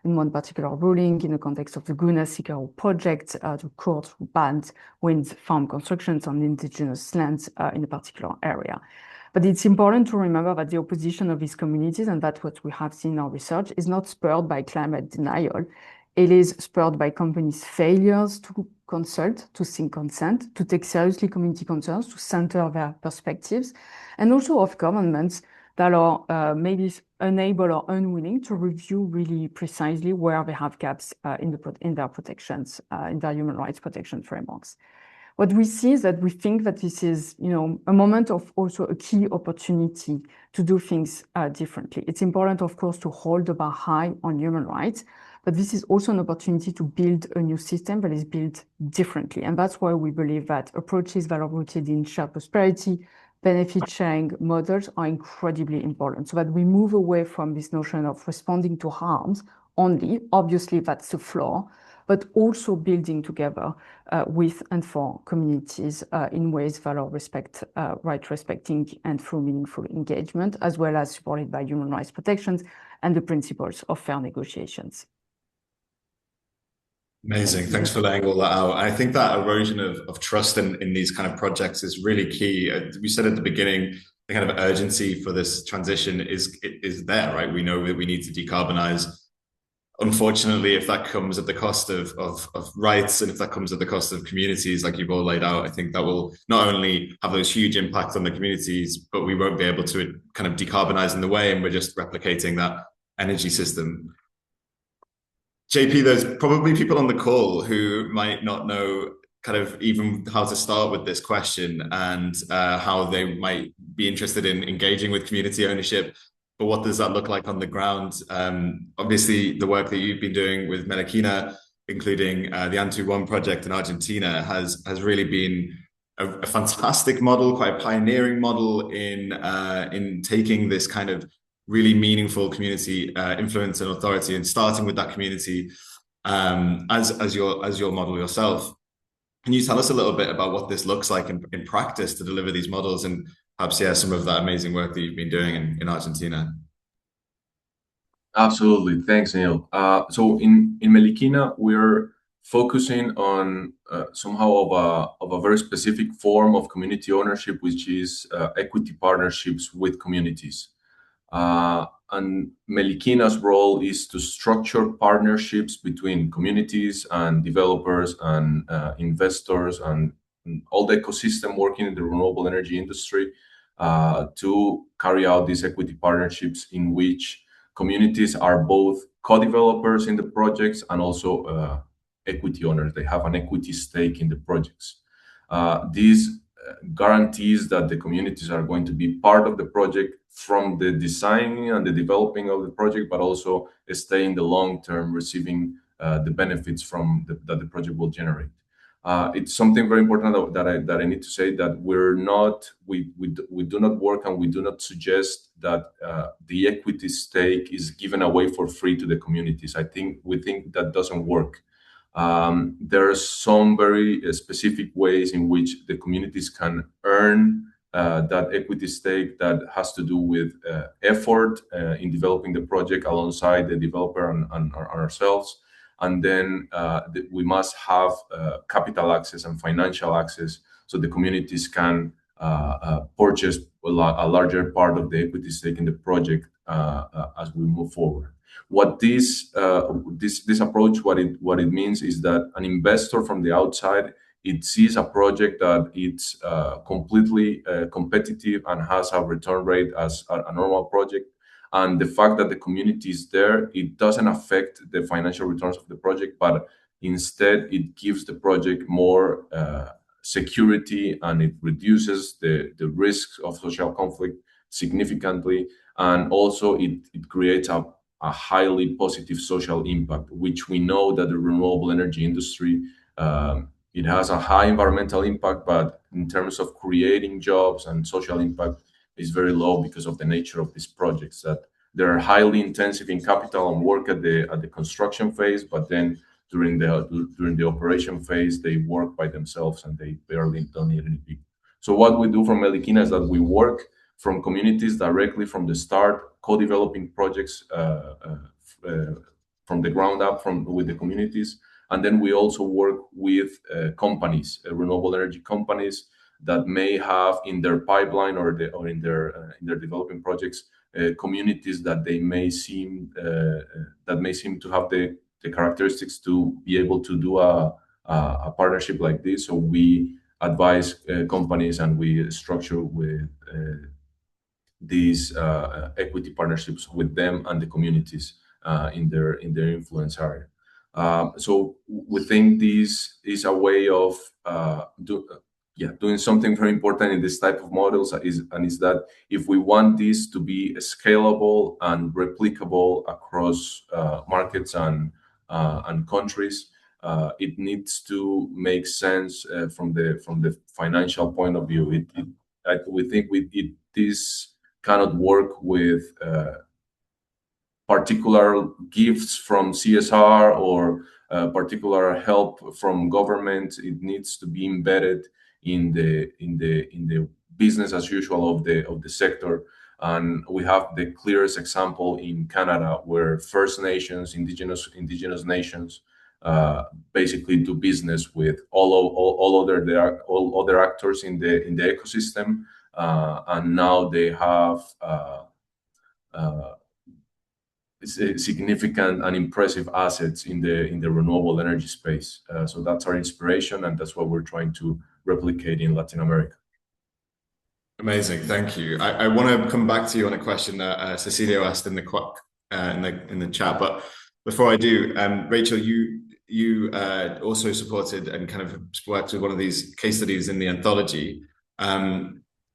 In one particular ruling, in the context of the Guna-Sikaro project, the court banned wind farm constructions on indigenous lands in a particular area. But it's important to remember that the opposition of these communities, and that's what we have seen in our research, is not spurred by climate denial. It is spurred by companies' failures to consult, to seek consent, to take seriously community concerns, to center their perspectives, and also of governments that are maybe unable or unwilling to review really precisely where they have gaps in their protections, in their human rights protection frameworks. What we see is that we think that this is, a moment of also a key opportunity to do things differently. It's important, of course, to hold the bar high on human rights, but this is also an opportunity to build a new system that is built differently. And that's why we believe that approaches that are rooted in shared prosperity, benefit sharing models are incredibly important, so that we move away from this notion of responding to harms only. Obviously, that's the flaw, but also building together with and for communities in ways that are right-respecting and through meaningful engagement, as well as supported by human rights protections and the principles of fair negotiations. Amazing. Thanks for laying all that out. I think that erosion of trust in these kind of projects is really key. We said at the beginning, the kind of urgency for this transition is there, right? We know that we need to decarbonize. Unfortunately, if that comes at the cost of rights, and if that comes at the cost of communities, like you've all laid out, I think that will not only have those huge impacts on the communities, but we won't be able to kind of decarbonize in the way, and we're just replicating that energy system. JP, there's probably people on the call who might not know kind of even how to start with this question and how they might be interested in engaging with community ownership. But what does that look like on the ground? Obviously, the work that you've been doing with Meliquina, including the Antu 1 project in Argentina, has really been a fantastic model, quite a pioneering model in taking this kind of really meaningful community influence and authority, and starting with that community as your model yourself. Can you tell us a little bit about what this looks like in practice to deliver these models, and perhaps some of that amazing work that you've been doing in Argentina? Absolutely. Thanks, Neil. So in Meliquina, we're focusing on somehow of a very specific form of community ownership, which is equity partnerships with communities. And Meliquina's role is to structure partnerships between communities and developers and investors and all the ecosystem working in the renewable energy industry to carry out these equity partnerships in which communities are both co-developers in the projects and also equity owners. They have an equity stake in the projects. These guarantees that the communities are going to be part of the project from the designing and the developing of the project, but also stay in the long term, receiving the benefits from that the project will generate. It's something very important that I need to say, that we do not work and we do not suggest that the equity stake is given away for free to the communities. We think that doesn't work. There are some very specific ways in which the communities can earn that equity stake that has to do with effort in developing the project alongside the developer and ourselves. And then we must have capital access and financial access so the communities can purchase a larger part of the equity stake in the project as we move forward. What this approach, what it means is that an investor from the outside, it sees a project that it's completely competitive and has a return rate as a normal project. And the fact that the community is there, it doesn't affect the financial returns of the project, but instead it gives the project more security, and it reduces the risks of social conflict significantly. And also it creates a highly positive social impact, which we know that the renewable energy industry, it has a high environmental impact, but in terms of creating jobs and social impact, is very low because of the nature of these projects, that they're highly intensive in capital and work at the construction phase, but then during the operation phase, they work by themselves and they barely don't need any people. So what we do from Elikina is that we work from communities directly from the start, co-developing projects from the ground up with the communities. And then we also work with companies, renewable energy companies that may have in their pipeline or in their developing projects communities that they may seem to have the characteristics to be able to do a partnership like this. So we advise companies and we structure with these equity partnerships with them and the communities in their influence area. So we think this is a way of doing something very important in this type of models, is that if we want this to be scalable and replicable across markets and countries, it needs to make sense from the financial point of view. We think this cannot work with particular gifts from CSR or particular help from government. It needs to be embedded in the business as usual of the sector. And we have the clearest example in Canada, where First Nations, indigenous nations, basically do business with all other actors in the ecosystem, and now they have significant and impressive assets in the renewable energy space. So that's our inspiration, and that's what we're trying to replicate in Latin America. Amazing, thank you. I want to come back to you on a question that Cecilio asked in the chat, but before I do, Rachel, you also supported and kind of worked with one of these case studies in the anthology.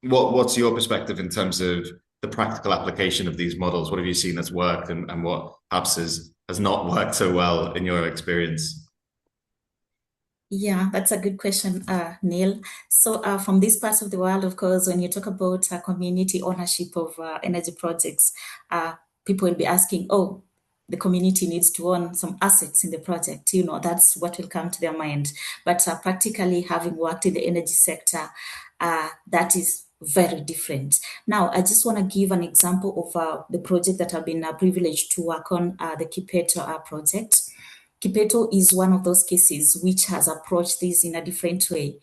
What's your perspective in terms of the practical application of these models? What have you seen that's worked and what perhaps has not worked so well in your experience? Yeah, that's a good question, Neil. So from these parts of the world, of course, when you talk about community ownership of energy projects, people will be asking, oh, the community needs to own some assets in the project. That's what will come to their mind. But practically, having worked in the energy sector, that is very different. Now, I just want to give an example of the project that I've been privileged to work on, the Kipeto project. Kipeto is one of those cases which has approached this in a different way.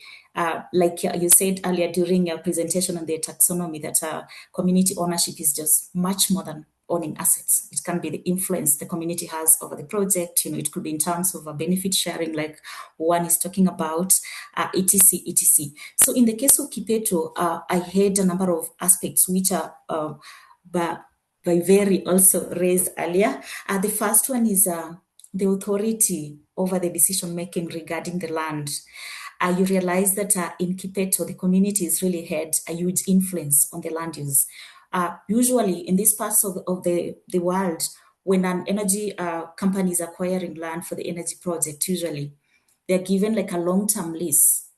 Like you said earlier during your presentation on the taxonomy, that community ownership is just much more than owning assets. It can be the influence the community has over the project. It could be in terms of a benefit sharing, like one is talking about, etc. So in the case of Kipeto, I had a number of aspects which are Vaiveri also raised earlier. The first one is the authority over the decision-making regarding the land. You realize that in Kipeto, the communities really had a huge influence on the land use. Usually in these parts of the world, when an energy company is acquiring land for the energy project, usually they're given like a long-term lease,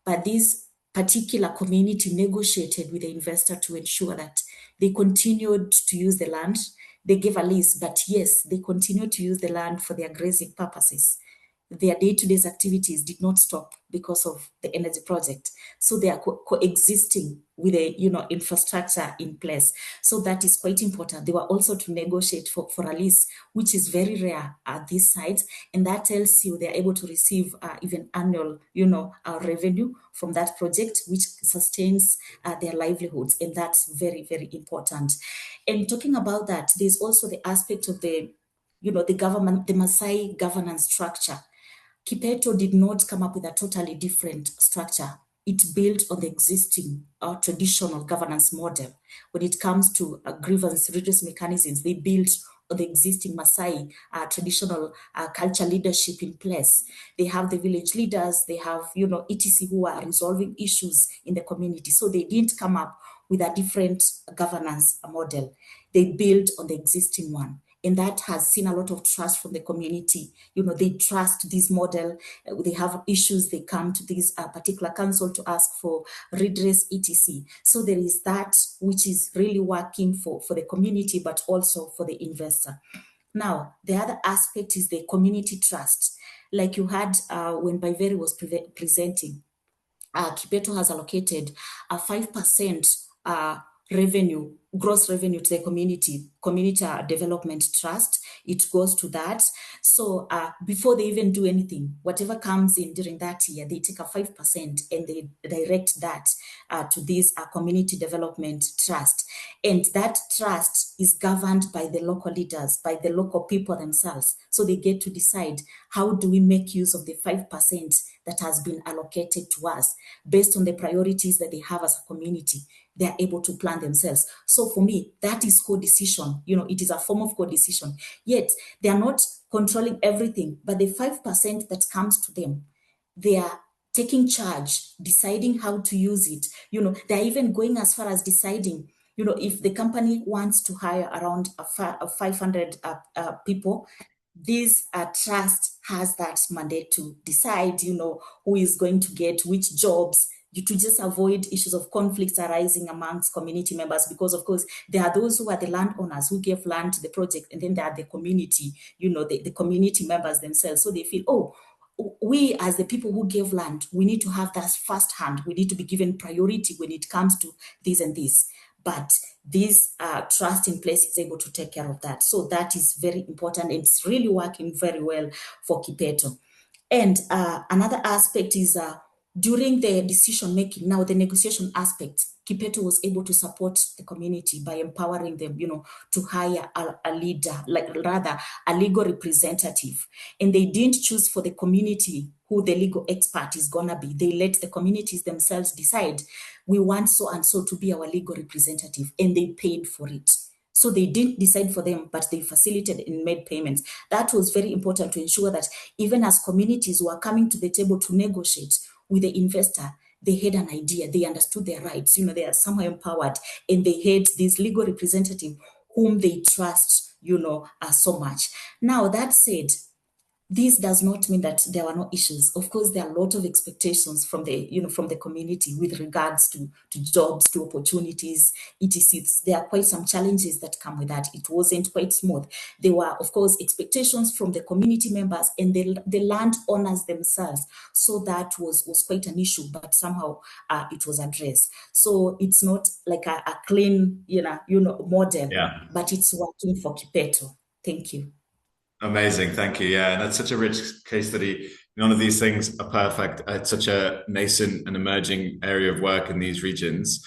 but this particular community negotiated with the investor to ensure that they continued to use the land. They gave a lease, but yes, they continued to use the land for their grazing purposes. Their day-to-day activities did not stop because of the energy project. So they are coexisting with the infrastructure in place. So that is quite important. They were also to negotiate for a lease, which is very rare at this site. And that tells you they're able to receive even annual revenue from that project, which sustains their livelihoods. And that's very, very important. And talking about that, there's also the aspect of the government, the Maasai governance structure. Kipeto did not come up with a totally different structure. It built on the existing traditional governance model. When it comes to grievance redress mechanisms, they built on the existing Maasai traditional culture leadership in place. They have the village leaders, they have, etc. who are resolving issues in the community. So they didn't come up with a different governance model. They built on the existing one. And that has seen a lot of trust from the community. They trust this model. They have issues, they come to this particular council to ask for redress, etc. So there is that which is really working for the community, but also for the investor. Now, the other aspect is the community trust. Like you had when Vaiveri was presenting, Kipeto has allocated a 5% gross revenue to the community development trust. It goes to that. So before they even do anything, whatever comes in during that year, they take a 5% and they direct that to this community development trust. And that trust is governed by the local leaders, by the local people themselves. So they get to decide, how do we make use of the 5% that has been allocated to us based on the priorities that they have as a community? They are able to plan themselves. So for me, that is co-decision. It is a form of co-decision. Yet they are not controlling everything, but the 5% that comes to them, they are taking charge, deciding how to use it. They're even going as far as deciding, if the company wants to hire around 500 people, this trust has that mandate to decide, who is going to get which jobs, to just avoid issues of conflicts arising amongst community members, because of course there are those who are the landowners who gave land to the project, and then there are the community, the community members themselves. So they feel, oh, we as the people who gave land, we need to have that first hand. We need to be given priority when it comes to this and this. But this trust in place is able to take care of that. So that is very important. It's really working very well for Kipeto. And another aspect is during the decision making, now the negotiation aspect, Kipeto was able to support the community by empowering them, to hire a leader, a legal representative. And they didn't choose for the community who the legal expert is gonna be. They let the communities themselves decide, we want so and so to be our legal representative, and they paid for it. So they didn't decide for them, but they facilitated and made payments. That was very important to ensure that even as communities were coming to the table to negotiate with the investor, they had an idea, they understood their rights, they are somehow empowered, and they had this legal representative whom they trust, so much. Now, that said, this does not mean that there were no issues. Of course, there are a lot of expectations from the community with regards to jobs, to opportunities, etc. There are quite some challenges that come with that. It wasn't quite smooth. There were, of course, expectations from the community members and the landowners themselves. So that was quite an issue, but somehow it was addressed. So it's not like a clean, model, but it's working for Kipeto. Thank you. Amazing, thank you. Yeah, and that's such a rich case study. None of these things are perfect. It's such a nascent and emerging area of work in these regions.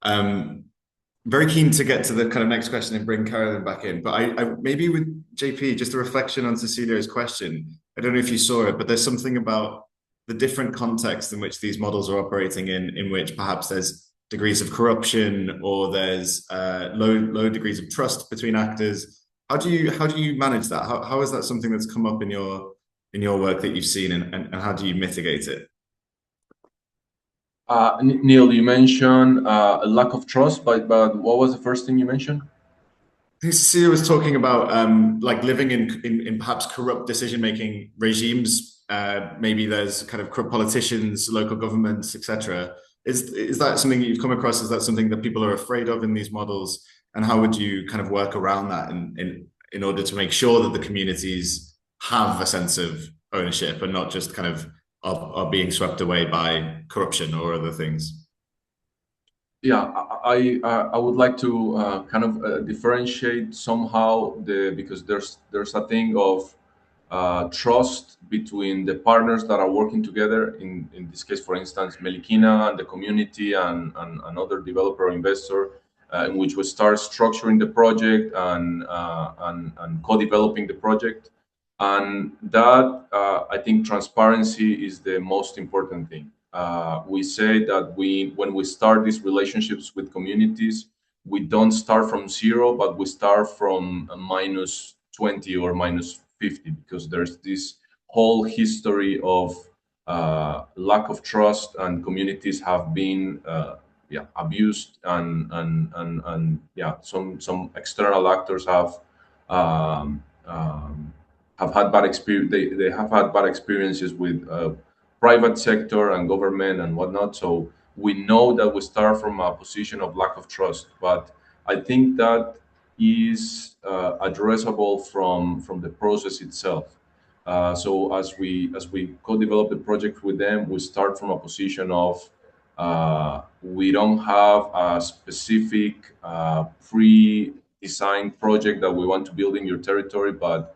Very keen to get to the kind of next question and bring Carolyn back in. But I maybe with JP, just a reflection on Cecilia's question. I don't know if you saw it, but there's something about the different context in which these models are operating in which perhaps there's degrees of corruption or there's low degrees of trust between actors. How do you manage that? How is that something that's come up in your work that you've seen, and how do you mitigate it? Neil, you mentioned a lack of trust, but what was the first thing you mentioned? Cecilia was talking about like living in perhaps corrupt decision-making regimes. Maybe there's kind of corrupt politicians, local governments, etc. Is that something that you've come across? Is that something that people are afraid of in these models? And how would you kind of work around that in order to make sure that the communities have a sense of ownership and not just kind of are being swept away by corruption or other things? Yeah, I would like to kind of differentiate somehow because there's a thing of trust between the partners that are working together. In this case, for instance, Melikina and the community and another developer or investor, in which we start structuring the project and co-developing the project. And that I think transparency is the most important thing. We say that when we start these relationships with communities, we don't start from zero, but we start from a minus 20 or minus 50, because there's this whole history of lack of trust, and communities have been abused, and some external actors have had bad experience. They have had bad experiences with private sector and government and whatnot. So we know that we start from a position of lack of trust, but I think that is addressable from the process itself. So as we co-develop the project with them, we start from a position of we don't have a specific pre-designed project that we want to build in your territory, but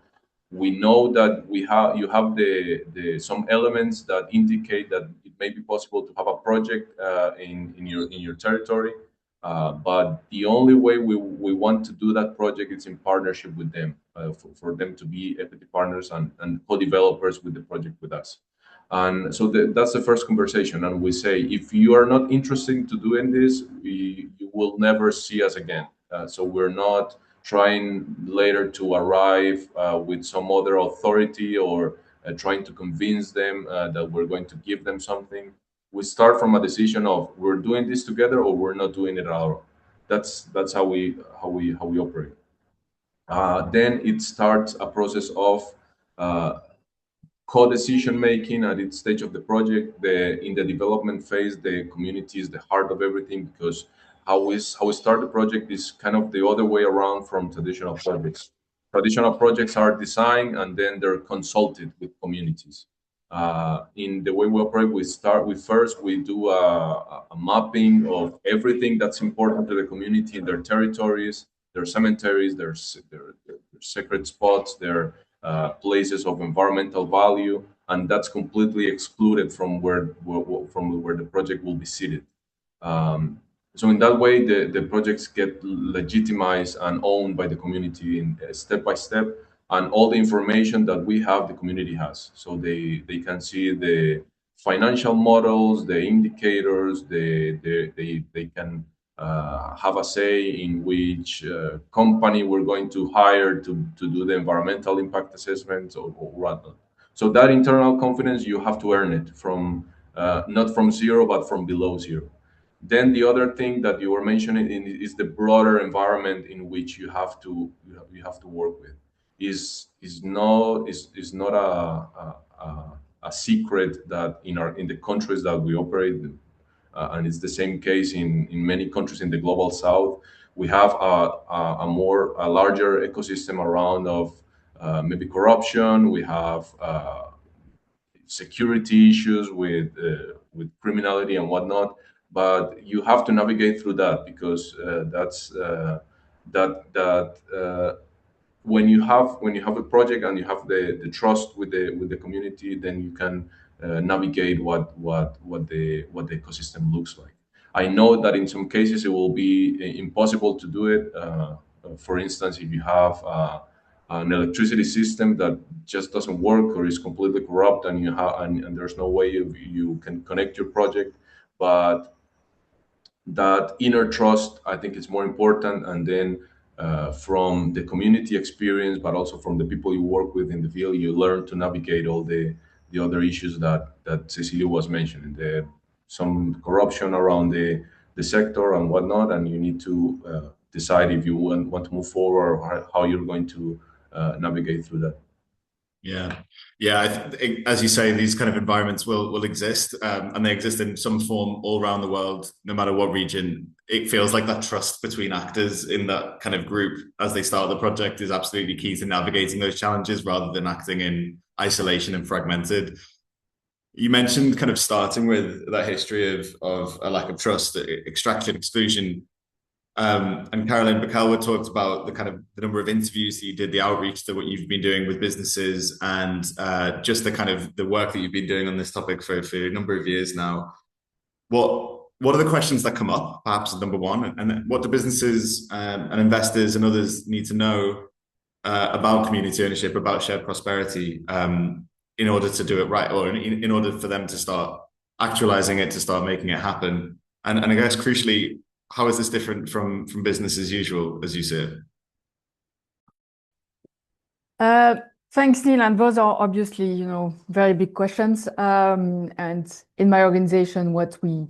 we know that you have the some elements that indicate that it may be possible to have a project in your territory. But the only way we want to do that project is in partnership with them, for them to be equity partners and co-developers with the project with us. And so that's the first conversation. And we say, if you are not interested to doing this, you will never see us again. So we're not trying later to arrive with some other authority or trying to convince them that we're going to give them something. We start from a decision of we're doing this together or we're not doing it at all. That's how we operate. Then it starts a process of co-decision making at each stage of the project. In the development phase, the community is the heart of everything, because how we start the project is kind of the other way around from traditional projects. Traditional projects are designed and then they're consulted with communities. In the way we operate, we do a mapping of everything that's important to the community, their territories, their cemeteries, their sacred spots, their places of environmental value, and that's completely excluded from where the project will be seated. So in that way, the projects get legitimized and owned by the community in step by step, and all the information that we have, the community has. So they can see the financial models, the indicators, they can have a say in which company we're going to hire to do the environmental impact assessments or whatnot. So that internal confidence, you have to earn it from not from zero, but from below zero. Then the other thing that you were mentioning is the broader environment in which you have to work with. Is not a secret that in the countries that we operate, and it's the same case in many countries in the global south, we have a larger ecosystem around of maybe corruption. We have security issues with criminality and whatnot, but you have to navigate through that, because when you have a project and you have the trust with the community, then you can navigate what the ecosystem looks like. I know that in some cases it will be impossible to do it. For instance, if you have an electricity system that just doesn't work or is completely corrupt, and there's no way you can connect your project. But that inner trust, I think, is more important. And then from the community experience, but also from the people you work with in the field, you learn to navigate all the other issues that Cecilia was mentioning. Some corruption around the sector and whatnot, and you need to decide if you want to move forward or how you're going to navigate through that. Yeah, yeah. As you say, these kind of environments will exist, and they exist in some form all around the world, no matter what region. It feels like that trust between actors in that kind of group as they start the project is absolutely key to navigating those challenges rather than acting in isolation and fragmented. You mentioned kind of starting with that history of a lack of trust, extraction, exclusion. And Caroline Bacalwa talked about the number of interviews that you did, the outreach to what you've been doing with businesses, and just the work that you've been doing on this topic for a number of years now. What are the questions that come up, perhaps number one, and what do businesses and investors and others need to know about community ownership, about shared prosperity, in order to do it right, or in order for them to start actualizing it, to start making it happen? And I guess crucially, how is this different from business as usual, as you see it? Thanks, Neil. And those are obviously, very big questions. And in my organization, what we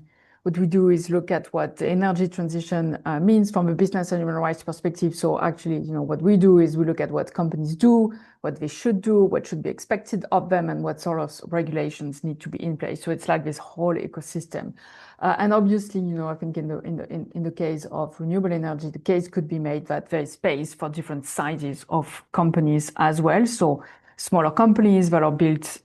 do is look at what the energy transition means from a business and human rights perspective. So actually, what we do is we look at what companies do, what they should do, what should be expected of them, and what sort of regulations need to be in place. So it's like this whole ecosystem. And obviously, I think in the case of renewable energy, the case could be made that there is space for different sizes of companies as well. So smaller companies that are built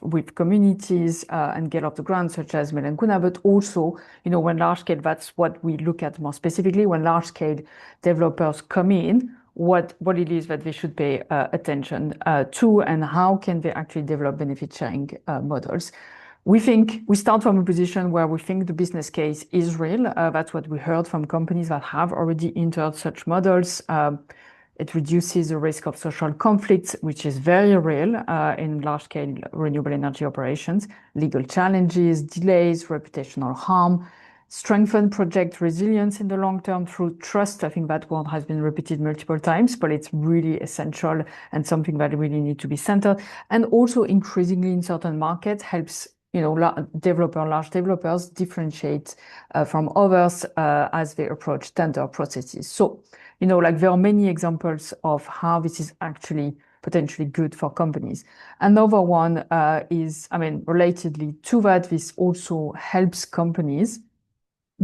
with communities and get off the ground, such as Melancuna, but also, when large scale, that's what we look at more specifically, when large scale developers come in, what it is that they should pay attention to, and how can they actually develop benefit sharing models. We start from a position where we think the business case is real. That's what we heard from companies that have already entered such models. It reduces the risk of social conflicts, which is very real in large-scale renewable energy operations, legal challenges, delays, reputational harm, strengthen project resilience in the long term through trust. I think that word has been repeated multiple times, but it's really essential and something that really need to be centered. And also increasingly in certain markets helps large developers differentiate from others as they approach tender processes. So, there are many examples of how this is actually potentially good for companies. Another one is, relatedly to that, this also helps companies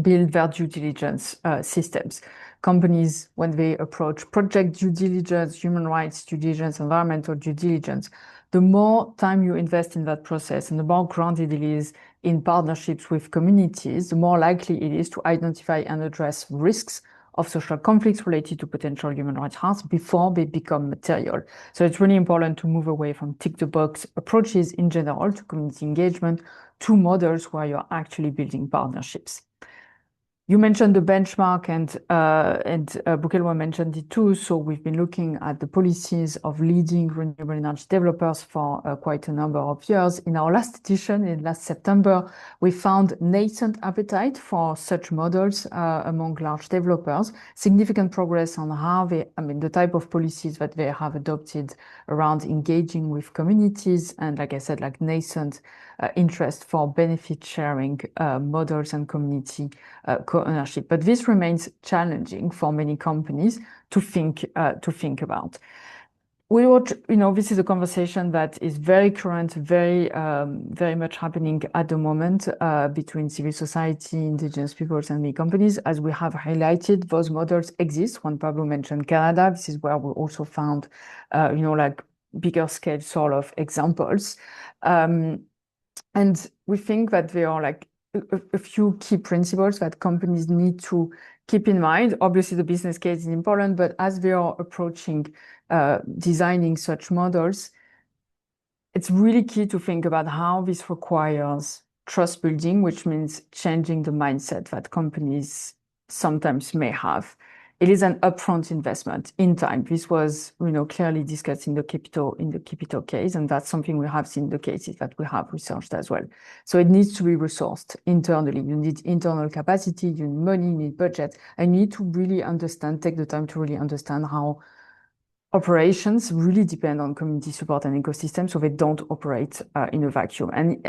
build their due diligence systems. Companies, when they approach project due diligence, human rights due diligence, environmental due diligence, the more time you invest in that process and the more grounded it is in partnerships with communities, the more likely it is to identify and address risks of social conflicts related to potential human rights harms before they become material. So it's really important to move away from tick-the-box approaches in general to community engagement to models where you're actually building partnerships. You mentioned the benchmark, and Bukelwa mentioned it too. So we've been looking at the policies of leading renewable energy developers for quite a number of years. In our last edition, in last September, we found nascent appetite for such models among large developers, significant progress on how the type of policies that they have adopted around engaging with communities, and like I said, like nascent interest for benefit sharing models and community co-ownership. But this remains challenging for many companies to think about. This is a conversation that is very current, very much happening at the moment between civil society, indigenous peoples, and many companies. As we have highlighted, those models exist. Juan Pablo mentioned Canada. This is where we also found, bigger scale sort of examples. And we think that there are a few key principles that companies need to keep in mind. Obviously, the business case is important, but as they are approaching designing such models, it's really key to think about how this requires trust building, which means changing the mindset that companies sometimes may have. it is an upfront investment in time. This was, clearly discussed in the Capito case, and that's something we have seen in the cases that we have researched as well. So it needs to be resourced internally. You need internal capacity, you need money, you need budget, and you need to really take the time to really understand how operations really depend on community support and ecosystem, so they don't operate in a vacuum. And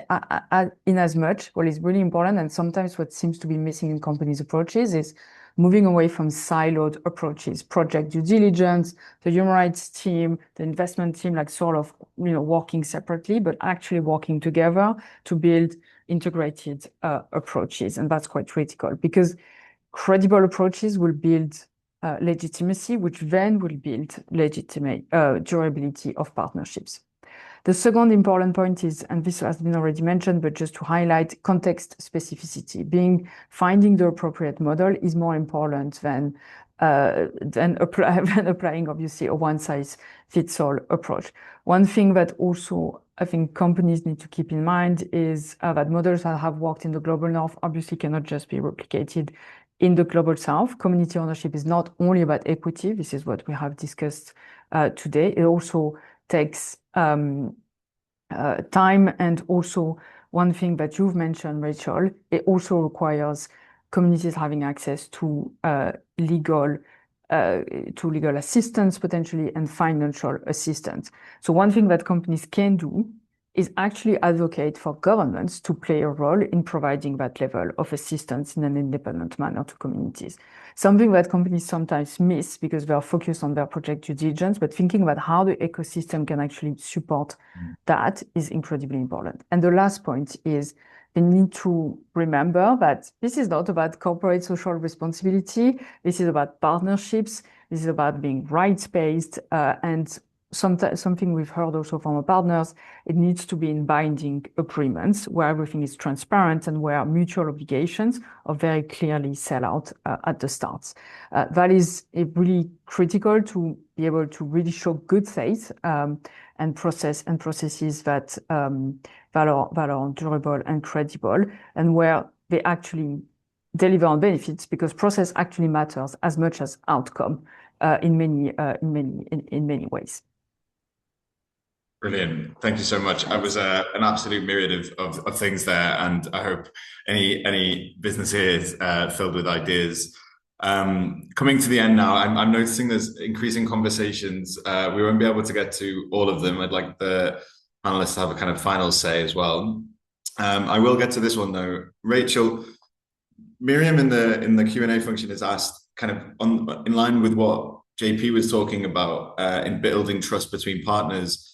in as much, what is really important, and sometimes what seems to be missing in companies' approaches, is moving away from siloed approaches, project due diligence, the human rights team, the investment team, like sort of, working separately, but actually working together to build integrated approaches. And that's quite critical, because credible approaches will build legitimacy, which then will build durability of partnerships. The second important point is, and this has been already mentioned, but just to highlight, context specificity. Finding the appropriate model is more important than applying, obviously, a one-size-fits-all approach. One thing that also I think companies need to keep in mind is that models that have worked in the global north obviously cannot just be replicated in the global south. Community ownership is not only about equity. This is what we have discussed today. It also takes time, and also one thing that you've mentioned, Rachel, it also requires communities having access to legal assistance potentially, and financial assistance. So one thing that companies can do is actually advocate for governments to play a role in providing that level of assistance in an independent manner to communities. Something that companies sometimes miss because they are focused on their project due diligence, but thinking about how the ecosystem can actually support that is incredibly important. And the last point is they need to remember that this is not about corporate social responsibility. This is about partnerships. This is about being rights-based, and something we've heard also from our partners, it needs to be in binding agreements where everything is transparent and where mutual obligations are very clearly set out at the start. That is really critical to be able to really show good faith and processes that are durable and credible, and where they actually deliver on benefits, because process actually matters as much as outcome in many ways. Brilliant. Thank you so much. It was an absolute myriad of things there, and I hope any business here is filled with ideas. Coming to the end now, I'm noticing there's increasing conversations. We won't be able to get to all of them. I'd like the panelists to have a kind of final say as well. I will get to this one though. Rachel, Miriam in the Q&A function has asked, kind of in line with what JP was talking about in building trust between partners,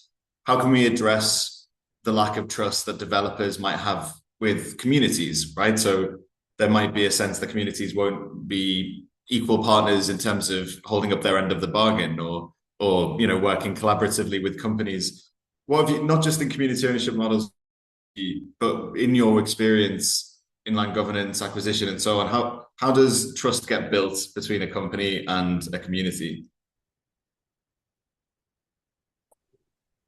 how can we address the lack of trust that developers might have with communities, right? So there might be a sense that communities won't be equal partners in terms of holding up their end of the bargain, or working collaboratively with companies. What have you, not just in community ownership models, but in your experience, inline governance, acquisition, and so on, how does trust get built between a company and a community?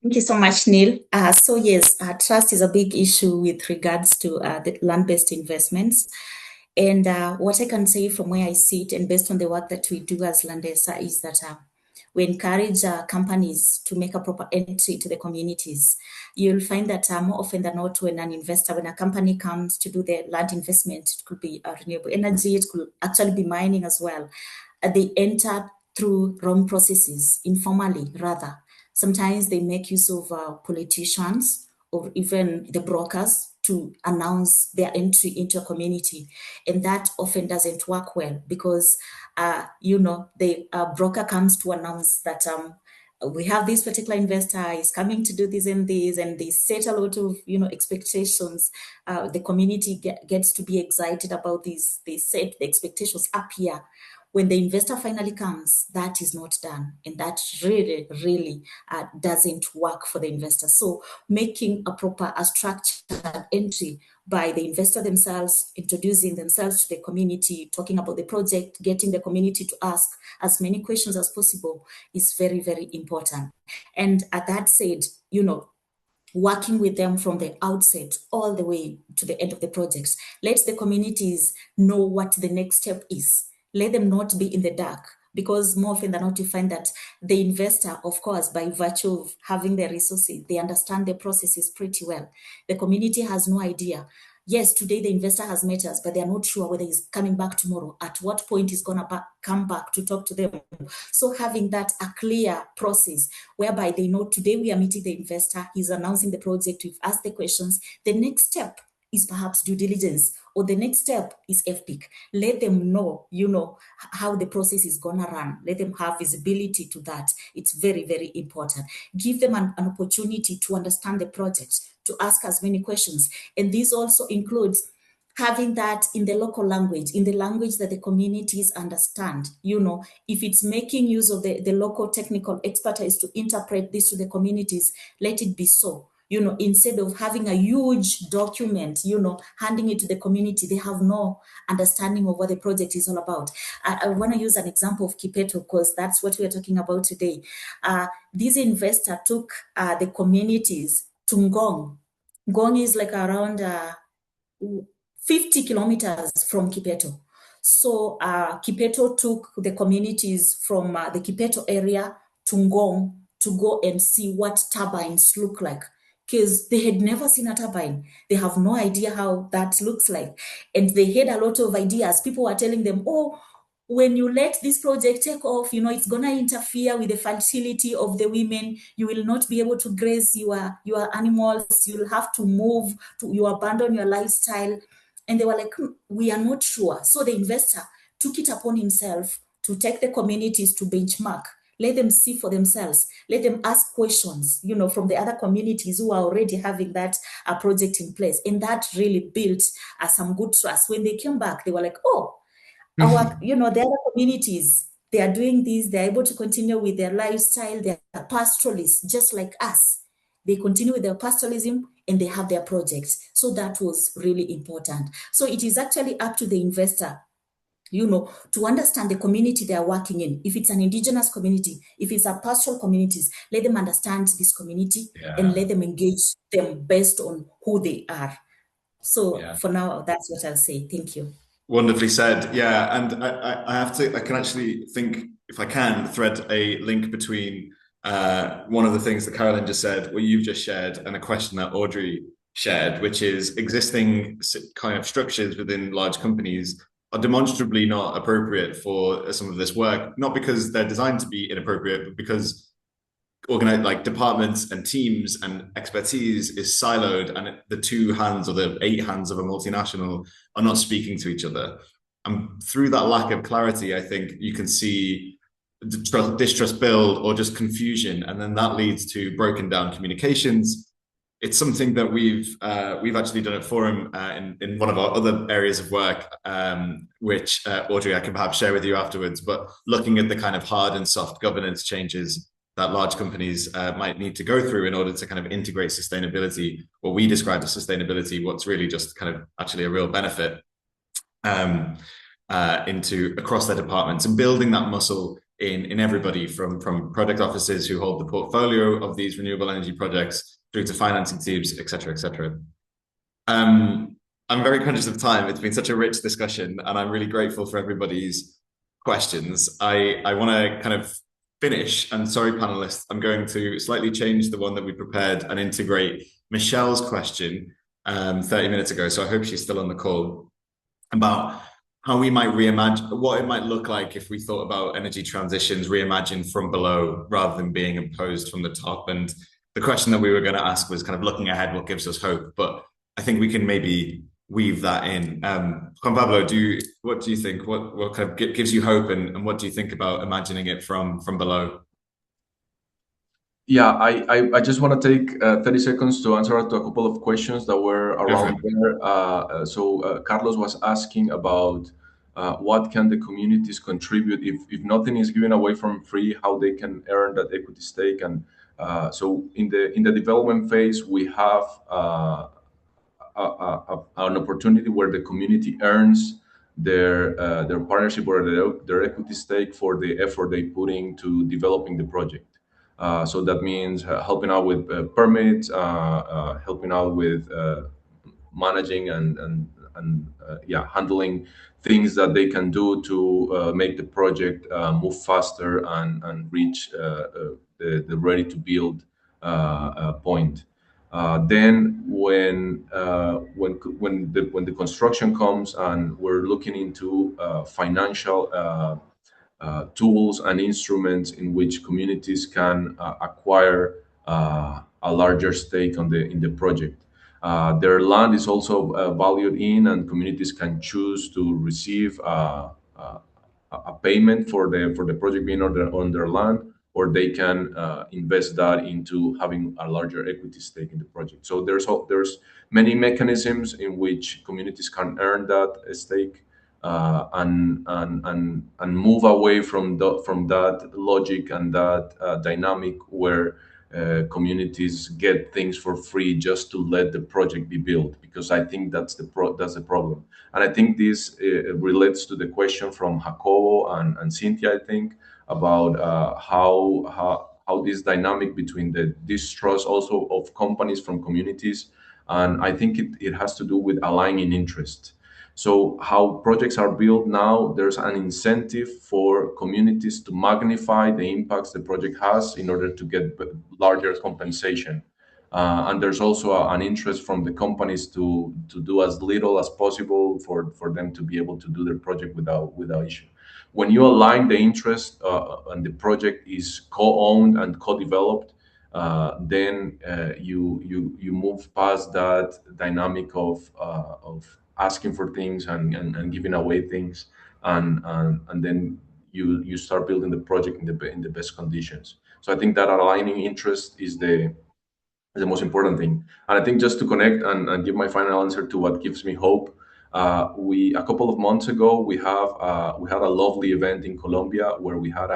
Thank you so much, Neil. So yes, trust is a big issue with regards to the land-based investments. And what I can say from where I sit and based on the work that we do as Landesa is that we encourage companies to make a proper entry to the communities. You'll find that more often than not, when a company comes to do their land investment, it could be renewable energy, it could actually be mining as well. They enter through wrong processes, informally rather. Sometimes they make use of politicians or even the brokers to announce their entry into a community. And that often doesn't work well because, the broker comes to announce that we have this particular investor is coming to do this, and they set a lot of, expectations. The community gets to be excited about this. They set the expectations up here. When the investor finally comes, that is not done. And that really, really doesn't work for the investor. So making a structured entry by the investor themselves, introducing themselves to the community, talking about the project, getting the community to ask as many questions as possible is very, very important. And that said, working with them from the outset all the way to the end of the projects, let the communities know what the next step is. Let them not be in the dark because more often than not, you find that the investor, of course, by virtue of having the resources, they understand the processes pretty well. The community has no idea. Yes, today the investor has met us, but they are not sure whether he's coming back tomorrow, at what point he's going to come back to talk to them. So having that a clear process whereby they know today we are meeting the investor, he's announcing the project, we've asked the questions, the next step is perhaps due diligence, or the next step is FPIC. Let them know, how the process is gonna run. Let them have visibility to that. It's very, very important. Give them an opportunity to understand the project, to ask as many questions. And this also includes having that in the local language, in the language that the communities understand. If it's making use of the local technical expertise to interpret this to the communities, let it be so. Instead of having a huge document, handing it to the community, they have no understanding of what the project is all about. I want to use an example of Kipeto because that's what we are talking about today. This investor took the communities to Ngong. Ngong is like around 50 kilometers from Kipeto. So Kipeto took the communities from the Kipeto area to Ngong to go and see what turbines look like, because they had never seen a turbine. They have no idea how that looks like. And they had a lot of ideas. People were telling them, when you let this project take off, it's going to interfere with the fertility of the women. You will not be able to graze your animals. You'll have to move, you abandon your lifestyle. And they were like, we are not sure. So the investor took it upon himself to take the communities to benchmark. Let them see for themselves. Let them ask questions, from the other communities who are already having that project in place. And that really built some good trust. When they came back, they were like, the other communities, they are doing this. They're able to continue with their lifestyle. They're pastoralists, just like us. They continue with their pastoralism and they have their projects. So that was really important. So it is actually up to the investor to understand the community they are working in. If it's an indigenous community, if it's a pastoral communities, let them understand this community and let them engage them based on who they are. So for now, that's what I'll say. Thank you. Wonderfully said. Yeah. And I can actually think, if I can, thread a link between one of the things that Carolyn just said, what you've just shared, and a question that Audrey shared, which is existing kind of structures within large companies are demonstrably not appropriate for some of this work, not because they're designed to be inappropriate, but because organized like departments and teams and expertise is siloed, and the 2 hands or the 8 hands of a multinational are not speaking to each other. And through that lack of clarity, I think you can see distrust build or just confusion, and then that leads to broken down communications. It's something that we've actually done at Forum in one of our other areas of work, which Audrey, I can perhaps share with you afterwards, but looking at the kind of hard and soft governance changes that large companies might need to go through in order to kind of integrate sustainability, what we describe as sustainability, what's really just kind of actually a real benefit into across their departments, and building that muscle in everybody from product officers who hold the portfolio of these renewable energy projects through to financing teams, et cetera, et cetera. I'm very conscious of time. It's been such a rich discussion, and I'm really grateful for everybody's questions. I want to kind of finish, and sorry, panelists, I'm going to slightly change the one that we prepared and integrate Michelle's question 30 minutes ago. So I hope she's still on the call, about how we might reimagine, what it might look like if we thought about energy transitions reimagined from below rather than being imposed from the top. And the question that we were going to ask was kind of looking ahead, what gives us hope? But I think we can maybe weave that in. Juan Pablo, what do you think? What kind of gives you hope, and what do you think about imagining it from below? Yeah, I just want to take 30 seconds to answer to a couple of questions that were around there. So Carlos was asking about what can the communities contribute if nothing is given away from free, how they can earn that equity stake. And so in the development phase, we have an opportunity where the community earns their partnership or their equity stake for the effort they put into developing the project. So that means helping out with permits, helping out with managing and handling things that they can do to make the project move faster and reach the ready to build point. Then when the construction comes and we're looking into financial tools and instruments in which communities can acquire a larger stake in the project. Their land is also valued in, and communities can choose to receive a payment for the project being on their land, or they can invest that into having a larger equity stake in the project. So there's many mechanisms in which communities can earn that stake and move away from that logic and that dynamic where communities get things for free just to let the project be built, because I think that's the problem. And I think this relates to the question from Jacobo and Cynthia, I think, about how this dynamic between the distrust also of companies from communities, and I think it has to do with aligning interest. So how projects are built now, there's an incentive for communities to magnify the impacts the project has in order to get larger compensation. And there's also an interest from the companies to do as little as possible for them to be able to do their project without issue. When you align the interest and the project is co-owned and co-developed, then you move past that dynamic of asking for things and giving away things, and then you start building the project in the best conditions. So I think that aligning interest is the most important thing. And I think just to connect and give my final answer to what gives me hope, a couple of months ago we had a lovely event in Colombia where we had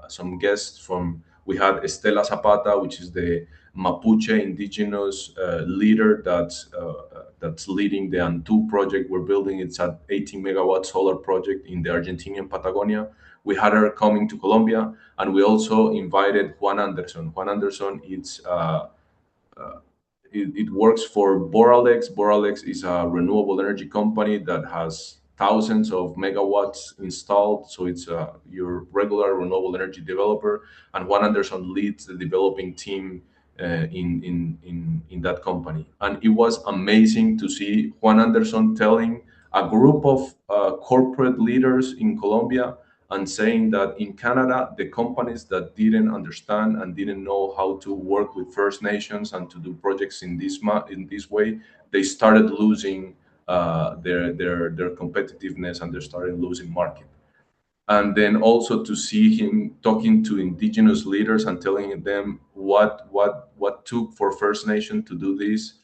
some guests from. We had Estela Zapata, which is the Mapuche indigenous leader that's leading the Antu project we're building. It's an 18 megawatt solar project in the Argentinian Patagonia. We had her coming to Colombia, and we also invited Juan Anderson. Juan Anderson, it works for Boralex. Boralex is a renewable energy company that has thousands of megawatts installed. So it's your regular renewable energy developer. And Juan Anderson leads the developing team in that company. And it was amazing to see Juan Anderson telling a group of corporate leaders in Colombia and saying that in Canada, the companies that didn't understand and didn't know how to work with First Nations and to do projects in this way, they started losing their competitiveness, and they started losing market. And then also to see him talking to indigenous leaders and telling them what took for First Nation to do this.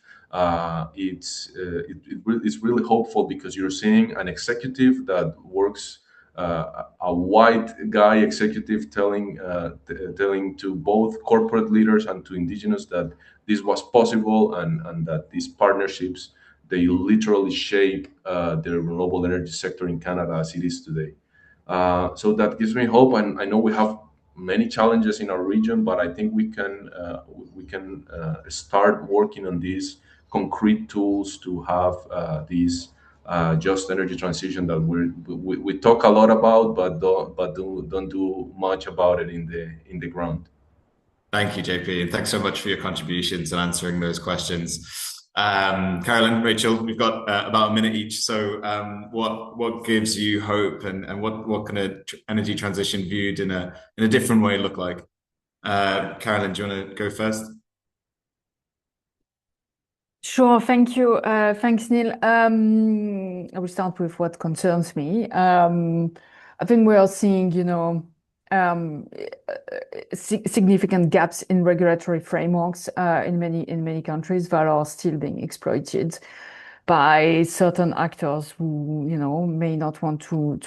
It's really hopeful, because you're seeing an executive that works. A white guy executive telling to both corporate leaders and to indigenous that this was possible, and that these partnerships, they literally shape the renewable energy sector in Canada as it is today. So that gives me hope, and I know we have many challenges in our region, but I think we can start working on these concrete tools to have these just energy transition that we talk a lot about, but don't do much about it in the ground. Thank you, JP, and thanks so much for your contributions and answering those questions. Carolyn, Rachel, we've got about a minute each. So what gives you hope, and what can a energy transition viewed in a different way look like? Carolyn, do you want to go first? Sure, thank you. Thanks, Neil. I will start with what concerns me. I think we are seeing, significant gaps in regulatory frameworks in many countries that are still being exploited by certain actors who, may not want to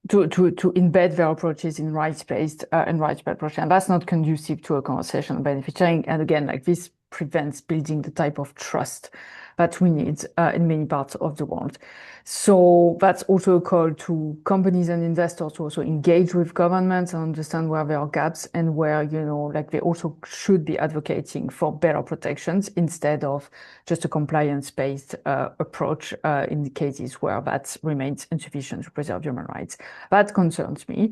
embed their approaches in rights-based approach, and that's not conducive to a conversation on benefit sharing. And again, this prevents building the type of trust that we need in many parts of the world. So that's also a call to companies and investors to also engage with governments and understand where there are gaps and where, like they also should be advocating for better protections instead of just a compliance-based approach in the cases where that remains insufficient to preserve human rights. That concerns me.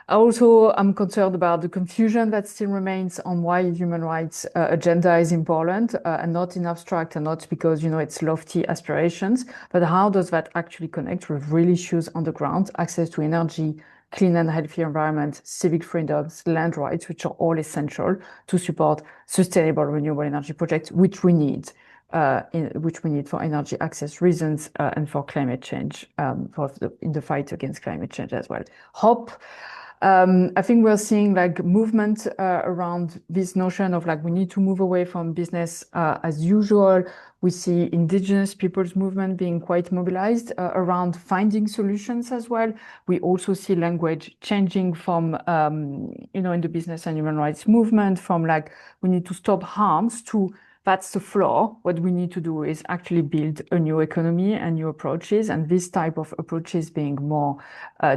Also, I'm concerned about the confusion that still remains on why human rights agenda is important and not in abstract and not because, it's lofty aspirations, but how does that actually connect with real issues on the ground, access to energy, clean and healthy environment, civic freedoms, land rights, which are all essential to support sustainable renewable energy projects, which we need for energy access reasons and for climate change, in the fight against climate change as well. Hope. I think we're seeing like movement around this notion of like we need to move away from business as usual. We see indigenous people's movement being quite mobilized around finding solutions as well. We also see language changing from, in the business and human rights movement from like we need to stop harms to that's the flaw. What we need to do is actually build a new economy and new approaches, and this type of approaches being more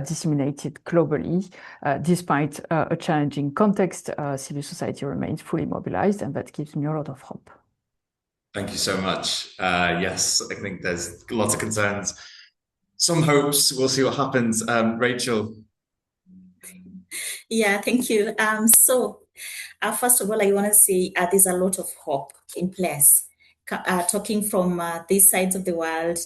disseminated globally. Despite a challenging context, civil society remains fully mobilized, and that gives me a lot of hope. Thank you so much. Yes, I think there's lots of concerns, some hopes. We'll see what happens. Rachel. Yeah, thank you. First of all, I want to say there's a lot of hope in place. Talking from these sides of the world,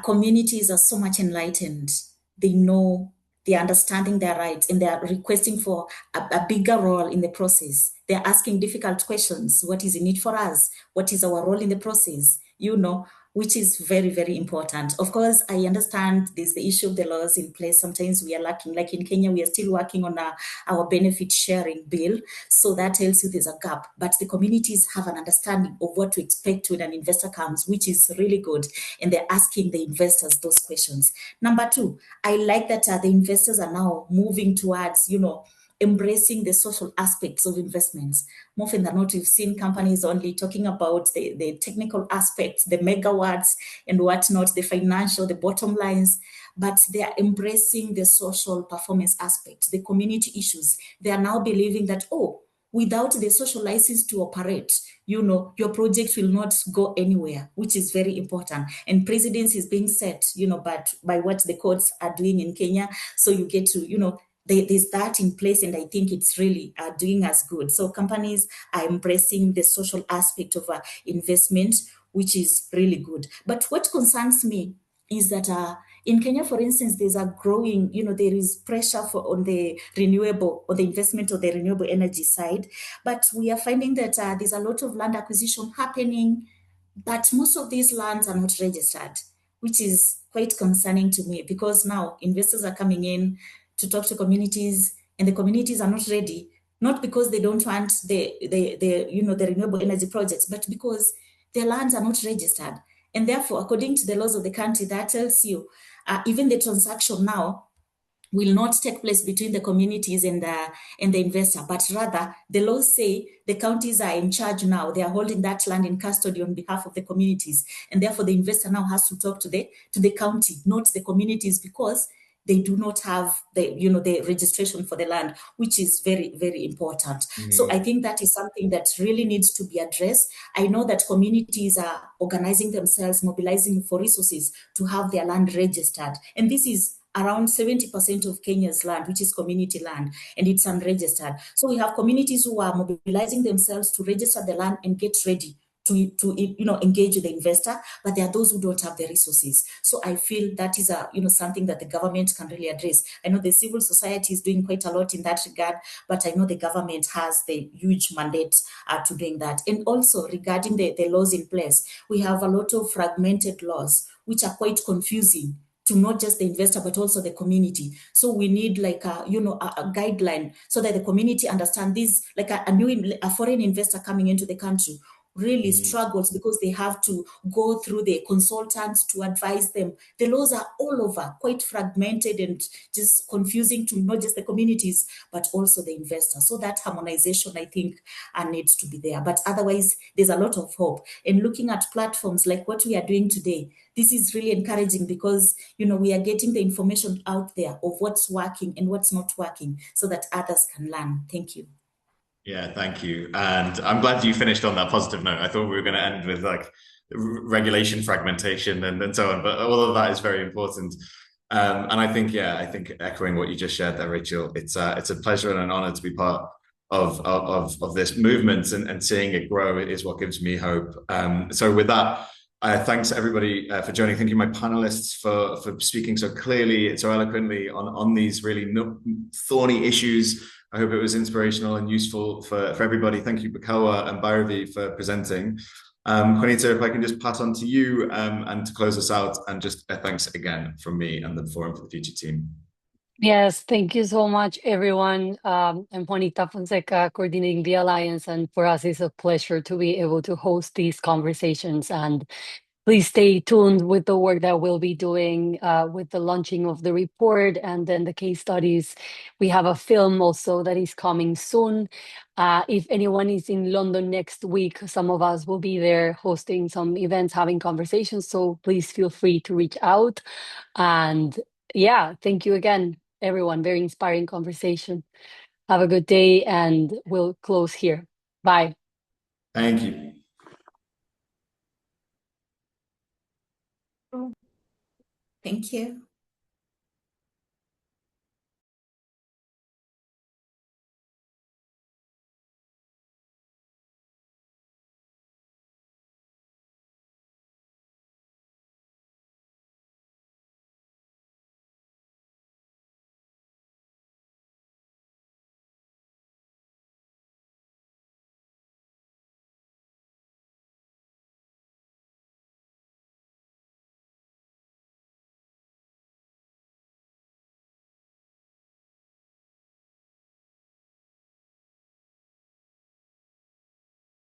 communities are so much enlightened. They know, they're understanding their rights, and they're requesting for a bigger role in the process. They're asking difficult questions. What is in it for us? What is our role in the process? Which is very, very important. Of course, I understand there's the issue of the laws in place. Sometimes we are lacking, like in Kenya, we are still working on our benefit sharing bill. So that tells you there's a gap. But the communities have an understanding of what to expect when an investor comes, which is really good. And they're asking the investors those questions. Number two, I like that the investors are now moving towards, embracing the social aspects of investments. More often than not, we've seen companies only talking about the technical aspects, the megawatts and whatnot, the financial, the bottom lines, but they are embracing the social performance aspects, the community issues. They are now believing that, without the social license to operate, your project will not go anywhere, which is very important. And precedence is being set, but by what the courts are doing in Kenya. So you get to, there's that in place, and I think it's really doing us good. So companies are embracing the social aspect of investment, which is really good. But what concerns me is that in Kenya, for instance, there's a growing, there is pressure on the renewable, or the investment of the renewable energy side. But we are finding that there's a lot of land acquisition happening, but most of these lands are not registered, which is quite concerning to me, because now investors are coming in to talk to communities, and the communities are not ready, not because they don't want the renewable energy projects, but because their lands are not registered. And therefore, according to the laws of the country, that tells you even the transaction now will not take place between the communities and the investor, but rather the laws say the counties are in charge now. They are holding that land in custody on behalf of the communities, and therefore the investor now has to talk to the county, not the communities, because they do not have the registration for the land, which is very, very important. So I think that is something that really needs to be addressed. I know that communities are organizing themselves, mobilizing for resources to have their land registered. And this is around 70% of Kenya's land, which is community land, and it's unregistered. So we have communities who are mobilizing themselves to register the land and get ready to engage with the investor, but there are those who don't have the resources. So I feel that is something that the government can really address. I know the civil society is doing quite a lot in that regard, but I know the government has the huge mandate to doing that. And also regarding the laws in place, we have a lot of fragmented laws, which are quite confusing to not just the investor, but also the community. So we need like a guideline so that the community understand this, like a foreign investor coming into the country. really struggles because they have to go through the consultants to advise them. The laws are all over, quite fragmented and just confusing to not just the communities, but also the investors. So that harmonization, I think, needs to be there. But otherwise, there's a lot of hope. And looking at platforms like what we are doing today, this is really encouraging because, we are getting the information out there of what's working and what's not working so that others can learn. Thank you. Yeah, thank you. And I'm glad you finished on that positive note. I thought we were going to end with like regulation fragmentation and so on, but all of that is very important. And I think echoing what you just shared there, Rachel, it's a pleasure and an honor to be part of this movement, and seeing it grow is what gives me hope. So with that, thanks everybody for joining. Thank you, my panelists, for speaking so clearly, so eloquently on these really thorny issues. I hope it was inspirational and useful for everybody. Thank you, Bakawa and Bhairavi, for presenting. Juanita, if I can just pass on to you and to close us out, and just thanks again from me and the Forum for the Future team. Yes, thank you so much, everyone. I'm Juanita Fonseca, coordinating the Alliance, and for us, it's a pleasure to be able to host these conversations. And please stay tuned with the work that we'll be doing with the launching of the report and then the case studies. We have a film also that is coming soon. If anyone is in London next week, some of us will be there hosting some events, having conversations. So please feel free to reach out. And yeah, thank you again, everyone. Very inspiring conversation. Have a good day, and we'll close here. Bye. Thank you. Thank you.